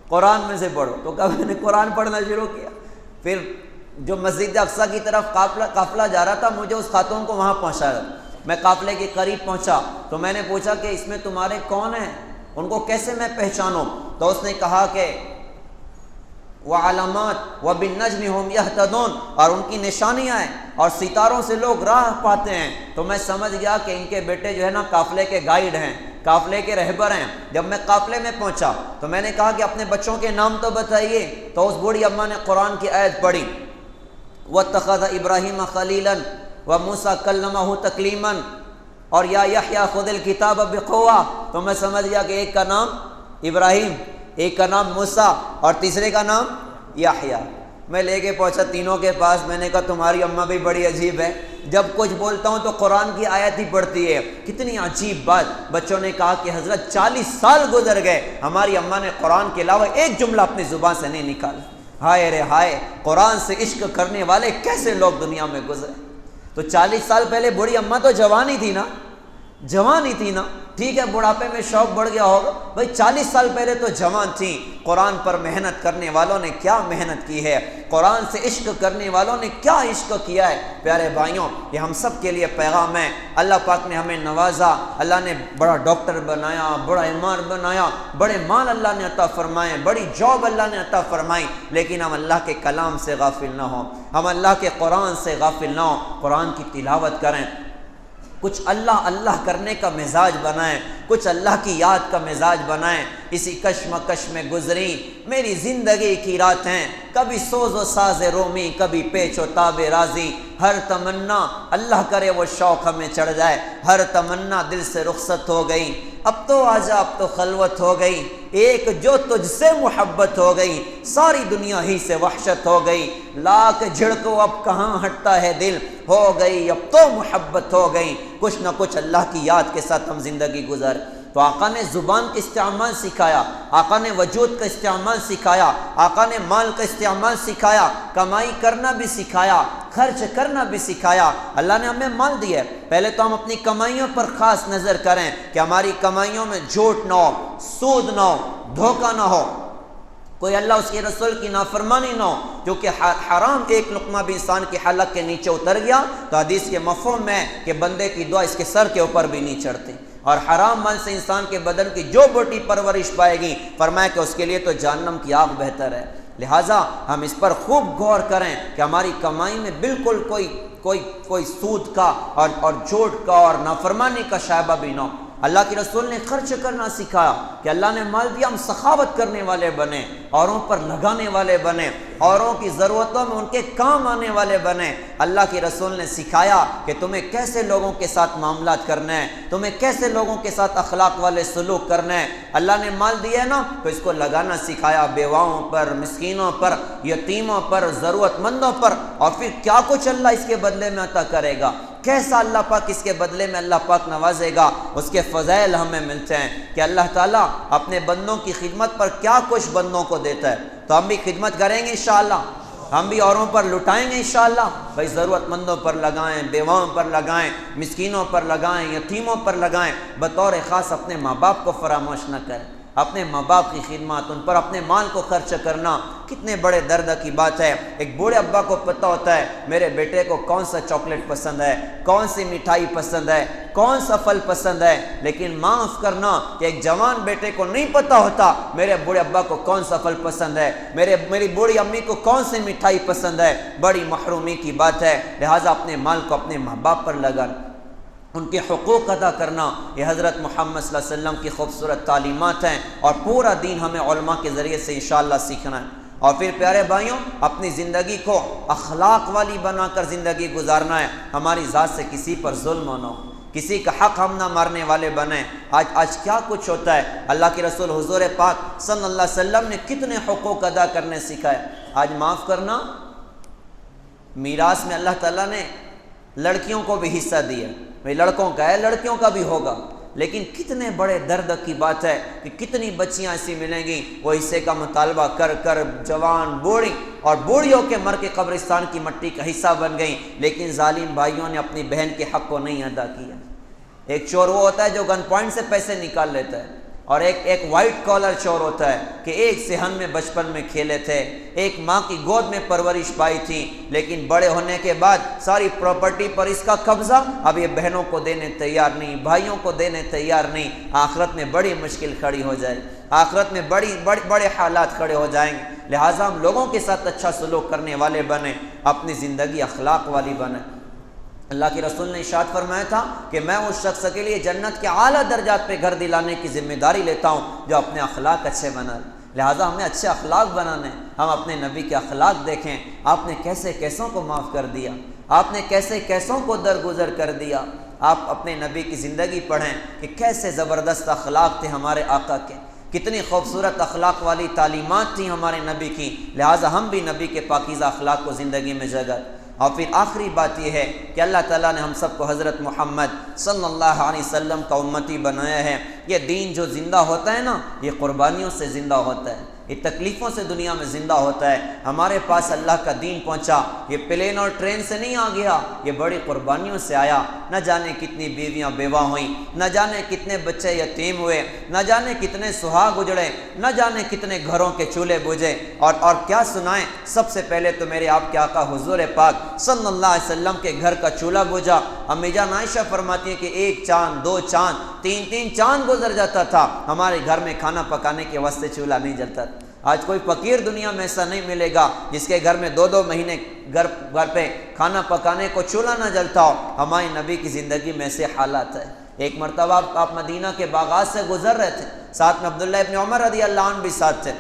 قرآن میں سے پڑھو۔ تو کہا میں نے قرآن پڑھنا شروع کیا۔ پھر جو مسجد اقصیٰ کی طرف قافلہ جا رہا تھا، مجھے اس خاتون کو وہاں پہنچایا۔ میں قافلے کے قریب پہنچا تو میں نے پوچھا کہ اس میں تمہارے کون ہیں، ان کو کیسے میں پہچانوں؟ تو اس نے کہا کہ وَعَلَامَاتٍ وَبِالنَّجْمِ هُمْ يَهْتَدُونَ، اور ان کی نشانیاں ہیں اور ستاروں سے لوگ راہ پاتے ہیں۔ تو میں سمجھ گیا کہ ان کے بیٹے جو ہے نا قافلے کے گائیڈ ہیں، قافلے کے رہبر ہیں۔ جب میں قافلے میں پہنچا تو میں نے کہا کہ اپنے بچوں کے نام تو بتائیے۔ تو اس بوڑھی اماں نے قرآن کی آیت پڑھی، وَاتَّخَذَ إِبْرَاهِيمَ خَلِيلًا وَمُوسَىٰ كَلَّمَهُ تَكْلِيمًا، اور یا یحییٰ خُذِ الْکِتَابَ بِقُوَّۃٍ۔ تو میں سمجھ گیا کہ ایک کا نام ابراہیم، ایک کا نام موسیٰ اور تیسرے کا نام یحییٰ۔ میں لے کے پہنچا تینوں کے پاس، میں نے کہا تمہاری اماں بھی بڑی عجیب ہے، جب کچھ بولتا ہوں تو قرآن کی آیت ہی پڑھتی ہے، کتنی عجیب بات۔ بچوں نے کہا کہ حضرت 40 سال گزر گئے، ہماری اماں نے قرآن کے علاوہ ایک جملہ اپنی زبان سے نہیں نکالا۔ ہائے رے ہائے، قرآن سے عشق کرنے والے کیسے لوگ دنیا میں گزرے۔ تو 40 سال پہلے بوڑھی اماں تو جوان ہی تھی نا، جوان ہی تھی نا۔ ٹھیک ہے بڑھاپے میں شوق بڑھ گیا ہوگا، بھائی 40 سال پہلے تو جوان تھی۔ قرآن پر محنت کرنے والوں نے کیا محنت کی ہے، قرآن سے عشق کرنے والوں نے کیا عشق کیا ہے۔ پیارے بھائیوں، یہ ہم سب کے لیے پیغام ہے۔ اللہ پاک نے ہمیں نوازا، اللہ نے بڑا ڈاکٹر بنایا، بڑا امار بنایا، بڑے مال اللہ نے عطا فرمائے، بڑی جاب اللہ نے عطا فرمائی، لیکن ہم اللہ کے کلام سے غافل نہ ہوں، ہم اللہ کے قرآن سے غافل نہ ہوں۔ قرآن کی تلاوت کریں، کچھ اللہ اللہ کرنے کا مزاج بنائیں، کچھ اللہ کی یاد کا مزاج بنائیں۔ اسی کشمکش میں گزری میری زندگی کی راتیں، کبھی سوز و ساز رومی، کبھی پیچ و تاب رازی۔ ہر تمنا اللہ کرے وہ شوق ہمیں چڑھ جائے، ہر تمنا دل سے رخصت ہو گئی۔ اب تو آجا اب تو خلوت ہو گئی، ایک جو تجھ سے محبت ہو گئی، ساری دنیا ہی سے وحشت ہو گئی، لاکھ جھڑکو اب کہاں ہٹتا ہے دل، ہو گئی اب تو محبت ہو گئی، کچھ نہ کچھ اللہ کی یاد کے ساتھ ہم زندگی گزار۔ تو آقا نے زبان کا استعمال سکھایا، آقا نے وجود کا استعمال سکھایا، آقا نے مال کا استعمال سکھایا، کمائی کرنا بھی سکھایا، خرچ کرنا بھی سکھایا۔ اللہ نے ہمیں مال دیا ہے، پہلے تو ہم اپنی کمائیوں پر خاص نظر کریں کہ ہماری کمائیوں میں جھوٹ نہ ہو، سود نہ ہو، دھوکہ نہ ہو، کوئی اللہ اس کے رسول کی نافرمانی نہ ہو، کیونکہ حرام ایک لقمہ بھی انسان کے حلق کے نیچے اتر گیا تو حدیث کے مفہوم میں کہ بندے کی دعا اس کے سر کے اوپر بھی نہیں چڑھتی، اور حرام مال سے انسان کے بدن کی جو بوٹی پرورش پائے گی فرمایا کہ اس کے لیے تو جہنم کی آگ بہتر ہے۔ لہٰذا ہم اس پر خوب غور کریں کہ ہماری کمائی میں بالکل کوئی سود کا اور جھوٹ کا اور نافرمانی کا شائبہ بھی نہ ہو۔ اللہ کے رسول نے خرچ کرنا سکھایا کہ اللہ نے مال دیا ہم سخاوت کرنے والے بنے، اوروں پر لگانے والے بنے، اوروں کی ضرورتوں میں ان کے کام آنے والے بنے۔ اللہ کے رسول نے سکھایا کہ تمہیں کیسے لوگوں کے ساتھ معاملات کرنا ہے، تمہیں کیسے لوگوں کے ساتھ اخلاق والے سلوک کرنا ہے۔ اللہ نے مال دیا ہے نا تو اس کو لگانا سکھایا، بیواؤں پر، مسکینوں پر، یتیموں پر، ضرورت مندوں پر، اور پھر کیا کچھ اللہ اس کے بدلے میں عطا کرے گا، کیسا اللہ پاک اس کے بدلے میں اللہ پاک نوازے گا، اس کے فضائل ہمیں ملتے ہیں کہ اللہ تعالیٰ اپنے بندوں کی خدمت پر کیا کچھ بندوں کو دیتا ہے۔ تو ہم بھی خدمت کریں گے انشاءاللہ، ہم بھی اوروں پر لٹائیں گے انشاءاللہ، بھائی ضرورت مندوں پر لگائیں، بیواؤں پر لگائیں، مسکینوں پر لگائیں، یتیموں پر لگائیں، بطور خاص اپنے ماں باپ کو فراموش نہ کریں، اپنے ماں باپ کی خدمات، ان پر اپنے مال کو خرچ کرنا کتنے بڑے درد کی بات ہے۔ ایک بوڑھے ابا کو پتہ ہوتا ہے میرے بیٹے کو کون سا چاکلیٹ پسند ہے، کون سی مٹھائی پسند ہے، کون سا پھل پسند ہے، لیکن معاف کرنا کہ ایک جوان بیٹے کو نہیں پتہ ہوتا میرے بوڑھے ابا کو کون سا پھل پسند ہے، میری بوڑھی امی کو کون سی مٹھائی پسند ہے، بڑی محرومی کی بات ہے۔ لہٰذا اپنے مال کو اپنے ماں باپ پر لگانا، ان کے حقوق ادا کرنا، یہ حضرت محمد صلی اللہ علیہ وسلم کی خوبصورت تعلیمات ہیں، اور پورا دین ہمیں علماء کے ذریعے سے انشاءاللہ سیکھنا ہے۔ اور پھر پیارے بھائیوں، اپنی زندگی کو اخلاق والی بنا کر زندگی گزارنا ہے، ہماری ذات سے کسی پر ظلم نہ ہو، کسی کا حق ہم نہ مارنے والے بنیں۔ آج کیا کچھ ہوتا ہے، اللہ کے رسول حضور پاک صلی اللہ علیہ وسلم نے کتنے حقوق ادا کرنے سکھائے۔ آج معاف کرنا، میراث میں اللہ تعالیٰ نے لڑکیوں کو بھی حصہ دیا، بھئی لڑکوں کا ہے، لڑکیوں کا بھی ہوگا، لیکن کتنے بڑے درد کی بات ہے کہ کتنی بچیاں ایسی ملیں گی وہ حصے کا مطالبہ کر کر جوان بوڑھی اور بوڑھیوں کے مر کے قبرستان کی مٹی کا حصہ بن گئیں، لیکن ظالم بھائیوں نے اپنی بہن کے حق کو نہیں ادا کیا۔ ایک چور وہ ہوتا ہے جو گن پوائنٹ سے پیسے نکال لیتا ہے، اور ایک وائٹ کالر چور ہوتا ہے کہ ایک صحن میں بچپن میں کھیلے تھے، ایک ماں کی گود میں پرورش پائی تھی، لیکن بڑے ہونے کے بعد ساری پراپرٹی پر اس کا قبضہ، اب یہ بہنوں کو دینے تیار نہیں، بھائیوں کو دینے تیار نہیں۔ آخرت میں بڑی مشکل کھڑی ہو جائے، آخرت میں بڑے حالات کھڑے ہو جائیں گے۔ لہٰذا ہم لوگوں کے ساتھ اچھا سلوک کرنے والے بنیں، اپنی زندگی اخلاق والی بنیں۔ اللہ کے رسول نے ارشاد فرمایا تھا کہ میں اس شخص کے لیے جنت کے اعلیٰ درجات پہ گھر دلانے کی ذمہ داری لیتا ہوں جو اپنے اخلاق اچھے بنا۔ لہٰذا ہمیں اچھے اخلاق بنانے، ہم اپنے نبی کے اخلاق دیکھیں، آپ نے کیسے کیسوں کو معاف کر دیا، آپ نے کیسے کیسوں کو درگزر کر دیا۔ آپ اپنے نبی کی زندگی پڑھیں کہ کیسے زبردست اخلاق تھے ہمارے آقا کے، کتنی خوبصورت اخلاق والی تعلیمات تھیں ہمارے نبی کی۔ لہٰذا ہم بھی نبی کے پاکیزہ اخلاق کو زندگی میں جگہ۔ اور پھر آخری بات یہ ہے کہ اللہ تعالیٰ نے ہم سب کو حضرت محمد صلی اللہ علیہ وسلم کا امتی بنایا ہے۔ یہ دین جو زندہ ہوتا ہے نا، یہ قربانیوں سے زندہ ہوتا ہے، یہ تکلیفوں سے دنیا میں زندہ ہوتا ہے۔ ہمارے پاس اللہ کا دین پہنچا، یہ پلین اور ٹرین سے نہیں آ گیا، یہ بڑی قربانیوں سے آیا۔ نہ جانے کتنی بیویاں بیوہ ہوئیں، نہ جانے کتنے بچے یتیم ہوئے، نہ جانے کتنے سہاگ اجڑے، نہ جانے کتنے گھروں کے چولہے بجھے، اور کیا سنائیں، سب سے پہلے تو میرے آپ کے آقا حضور پاک صلی اللہ علیہ وسلم کے گھر کا چولہا بجھا۔ امی جان عائشہ فرماتی ہیں کہ 1 چاند 2 چاند 3 چاند گزر جاتا تھا، ہمارے گھر میں کھانا پکانے کے واسطے چولہا نہیں جلتا۔ آج کوئی فقیر دنیا میں ایسا نہیں ملے گا جس کے گھر میں 2 مہینے گھر پہ کھانا پکانے کو چولہا نہ جلتا ہو۔ ہمارے نبی کی زندگی میں ایسے حالات ہے۔ ایک مرتبہ آپ مدینہ کے باغات سے گزر رہے تھے، ساتھ میں عبداللہ ابن عمر رضی اللہ عنہ بھی ساتھ تھے۔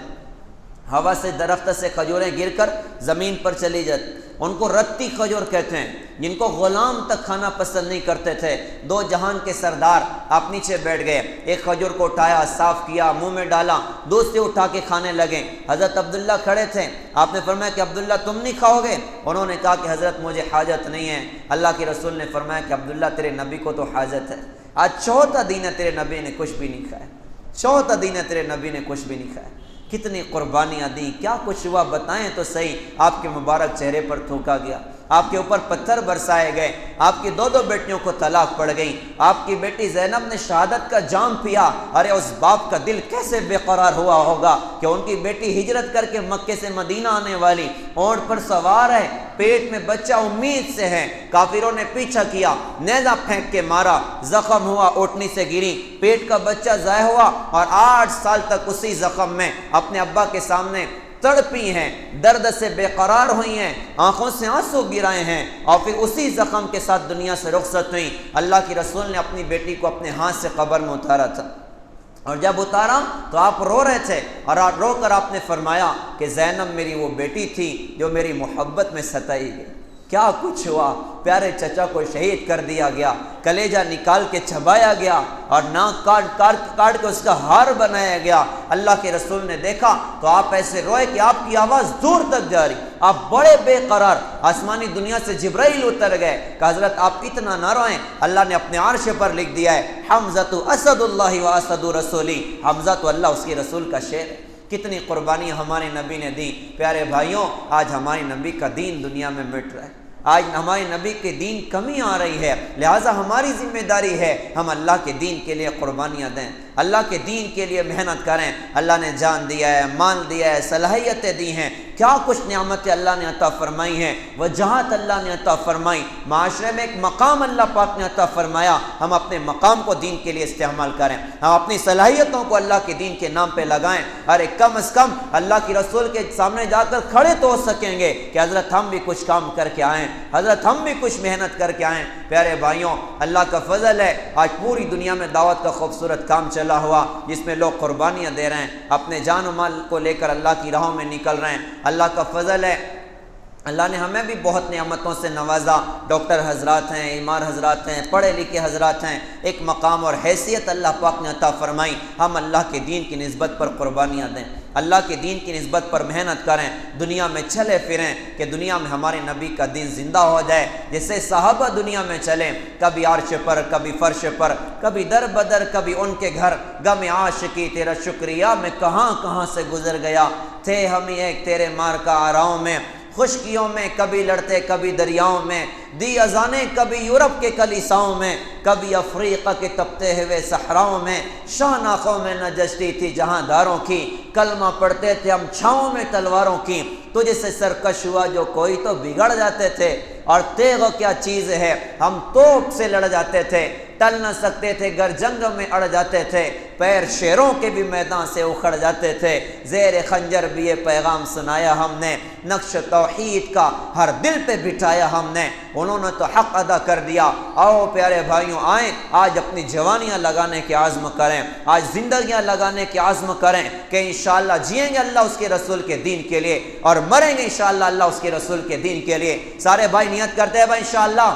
ہوا سے درخت سے کھجوریں گر کر زمین پر چلی جاتی، ان کو رتی کھجور کہتے ہیں، جن کو غلام تک کھانا پسند نہیں کرتے تھے۔ دو جہان کے سردار آپ نیچے بیٹھ گئے، ایک کھجور کو اٹھایا، صاف کیا، منہ میں ڈالا، دوسرے اٹھا کے کھانے لگے۔ حضرت عبداللہ کھڑے تھے، آپ نے فرمایا کہ عبداللہ تم نہیں کھاؤ گے؟ انہوں نے کہا کہ حضرت مجھے حاجت نہیں ہے۔ اللہ کے رسول نے فرمایا کہ عبداللہ تیرے نبی کو تو حاجت ہے، آج چوتھا دن ہے تیرے نبی نے کچھ بھی نہیں کھایا، چوتھا دن ہے تیرے نبی نے کچھ بھی نہیں کھایا۔ کتنی قربانیاں دیں، کیا کچھ ہوا بتائیں تو صحیح۔ آپ کے مبارک چہرے پر تھوکا گیا، آپ کے اوپر پتھر برسائے گئے، آپ کی دو بیٹیوں کو طلاق پڑ گئی، آپ کی بیٹی زینب نے شہادت کا جام پیا۔ ارے اس باپ کا دل کیسے بے قرار ہوا ہوگا کہ ان کی بیٹی ہجرت کر کے مکے سے مدینہ آنے والی، اونٹ پر سوار ہے، پیٹ میں بچہ امید سے ہے، کافروں نے پیچھا کیا، نیزہ پھینک کے مارا، زخم ہوا، اونٹنی سے گری، پیٹ کا بچہ ضائع ہوا، اور 8 سال تک اسی زخم میں اپنے ابا کے سامنے تڑپی ہیں، درد سے بے قرار ہوئی ہیں، آنکھوں سے آنسو گرائے ہیں، اور پھر اسی زخم کے ساتھ دنیا سے رخصت ہوئیں۔ اللہ کی رسول نے اپنی بیٹی کو اپنے ہاتھ سے قبر میں اتارا تھا، اور جب اتارا تو آپ رو رہے تھے، اور رو کر آپ نے فرمایا کہ زینب میری وہ بیٹی تھی جو میری محبت میں ستائی گئی۔ کیا کچھ ہوا، پیارے چچا کو شہید کر دیا گیا، کلیجہ نکال کے چبایا گیا، اور ناک کاٹ کے اس کا ہار بنایا گیا۔ اللہ کے رسول نے دیکھا تو آپ ایسے روئے کہ آپ کی آواز دور تک جا رہی، آپ بڑے بے قرار۔ آسمانی دنیا سے جبرائیل اتر گئے کہ حضرت آپ اتنا نہ روئیں، اللہ نے اپنے عرش پر لکھ دیا ہے حمزۃ اسد اللہ و اسد رسولی، حمزہ تو اللہ اس کے رسول کا شعر ہے۔ کتنی قربانی ہمارے نبی نے دی۔ پیارے بھائیوں، آج ہمارے نبی کا دین دنیا میں مٹ رہا ہے، آج ہمارے نبی کے دین کمی آ رہی ہے، لہٰذا ہماری ذمہ داری ہے ہم اللہ کے دین کے لیے قربانیاں دیں، اللہ کے دین کے لیے محنت کریں۔ اللہ نے جان دیا ہے، مال دیا ہے، صلاحیتیں دی ہیں، کیا کچھ نعمتیں اللہ نے عطا فرمائی ہیں، وجاہت اللہ نے عطا فرمائی، معاشرے میں ایک مقام اللہ پاک نے عطا فرمایا۔ ہم اپنے مقام کو دین کے لیے استعمال کریں، ہم اپنی صلاحیتوں کو اللہ کے دین کے نام پہ لگائیں۔ ارے کم از کم اللہ کی رسول کے سامنے جا کر کھڑے تو ہو سکیں گے کہ حضرت ہم بھی کچھ کام کر کے آئیں، حضرت ہم بھی کچھ محنت کر کے آئیں۔ پیارے بھائیوں، اللہ کا فضل ہے، آج پوری دنیا میں دعوت کا خوبصورت کام چلا ہوا، جس میں لوگ قربانیاں دے رہے ہیں، اپنے جان و مال کو لے کر اللہ کی راہوں میں نکل رہے ہیں۔ اللہ کا فضل ہے، اللہ نے ہمیں بھی بہت نعمتوں سے نوازا۔ ڈاکٹر حضرات ہیں، امار حضرات ہیں، پڑھے لکھے حضرات ہیں، ایک مقام اور حیثیت اللہ پاک نے عطا فرمائی۔ ہم اللہ کے دین کی نسبت پر قربانیاں دیں، اللہ کے دین کی نسبت پر محنت کریں، دنیا میں چلے پھریں کہ دنیا میں ہمارے نبی کا دین زندہ ہو جائے، جیسے صحابہ دنیا میں چلیں، کبھی عرش پر، کبھی فرش پر، کبھی در بدر، کبھی ان کے گھر، غم عاشقی تیرا شکریہ میں کہاں کہاں سے گزر گیا، تھے ہم ایک تیرے مار کا آراؤں میں، خشکیوں میں کبھی لڑتے کبھی دریاؤں میں، دی اذانیں کبھی یورپ کے کلیساؤں میں، کبھی افریقہ کے تپتے ہوئے صحراؤں میں، شان آنکھوں میں نجشتی تھی جہاں داروں کی، کلمہ پڑھتے تھے ہم چھاؤں میں تلواروں کی، تجھ سے سرکش ہوا جو کوئی تو بگڑ جاتے تھے، اور تیغ کیا چیز ہے ہم توپ سے لڑ جاتے تھے، ٹل نہ سکتے تھے گر جنگ میں اڑ جاتے تھے، پیر شیروں کے بھی میدان سے اکھڑ جاتے تھے، زیر خنجر بھی یہ پیغام سنایا ہم نے، نقش توحید کا ہر دل پہ بٹھایا ہم نے، انہوں نے تو حق ادا کر دیا۔ آؤ پیارے بھائیوں، آئیں آج اپنی جوانیاں لگانے کے عزم کریں، آج زندگیاں لگانے کے عزم کریں کہ انشاءاللہ جئیں گے اللہ اس کے رسول کے دین کے لیے، اور مریں گے انشاءاللہ اللہ اس کے رسول کے دین کے لیے۔ سارے بھائی نیت کرتے ہیں بھائی انشاءاللہ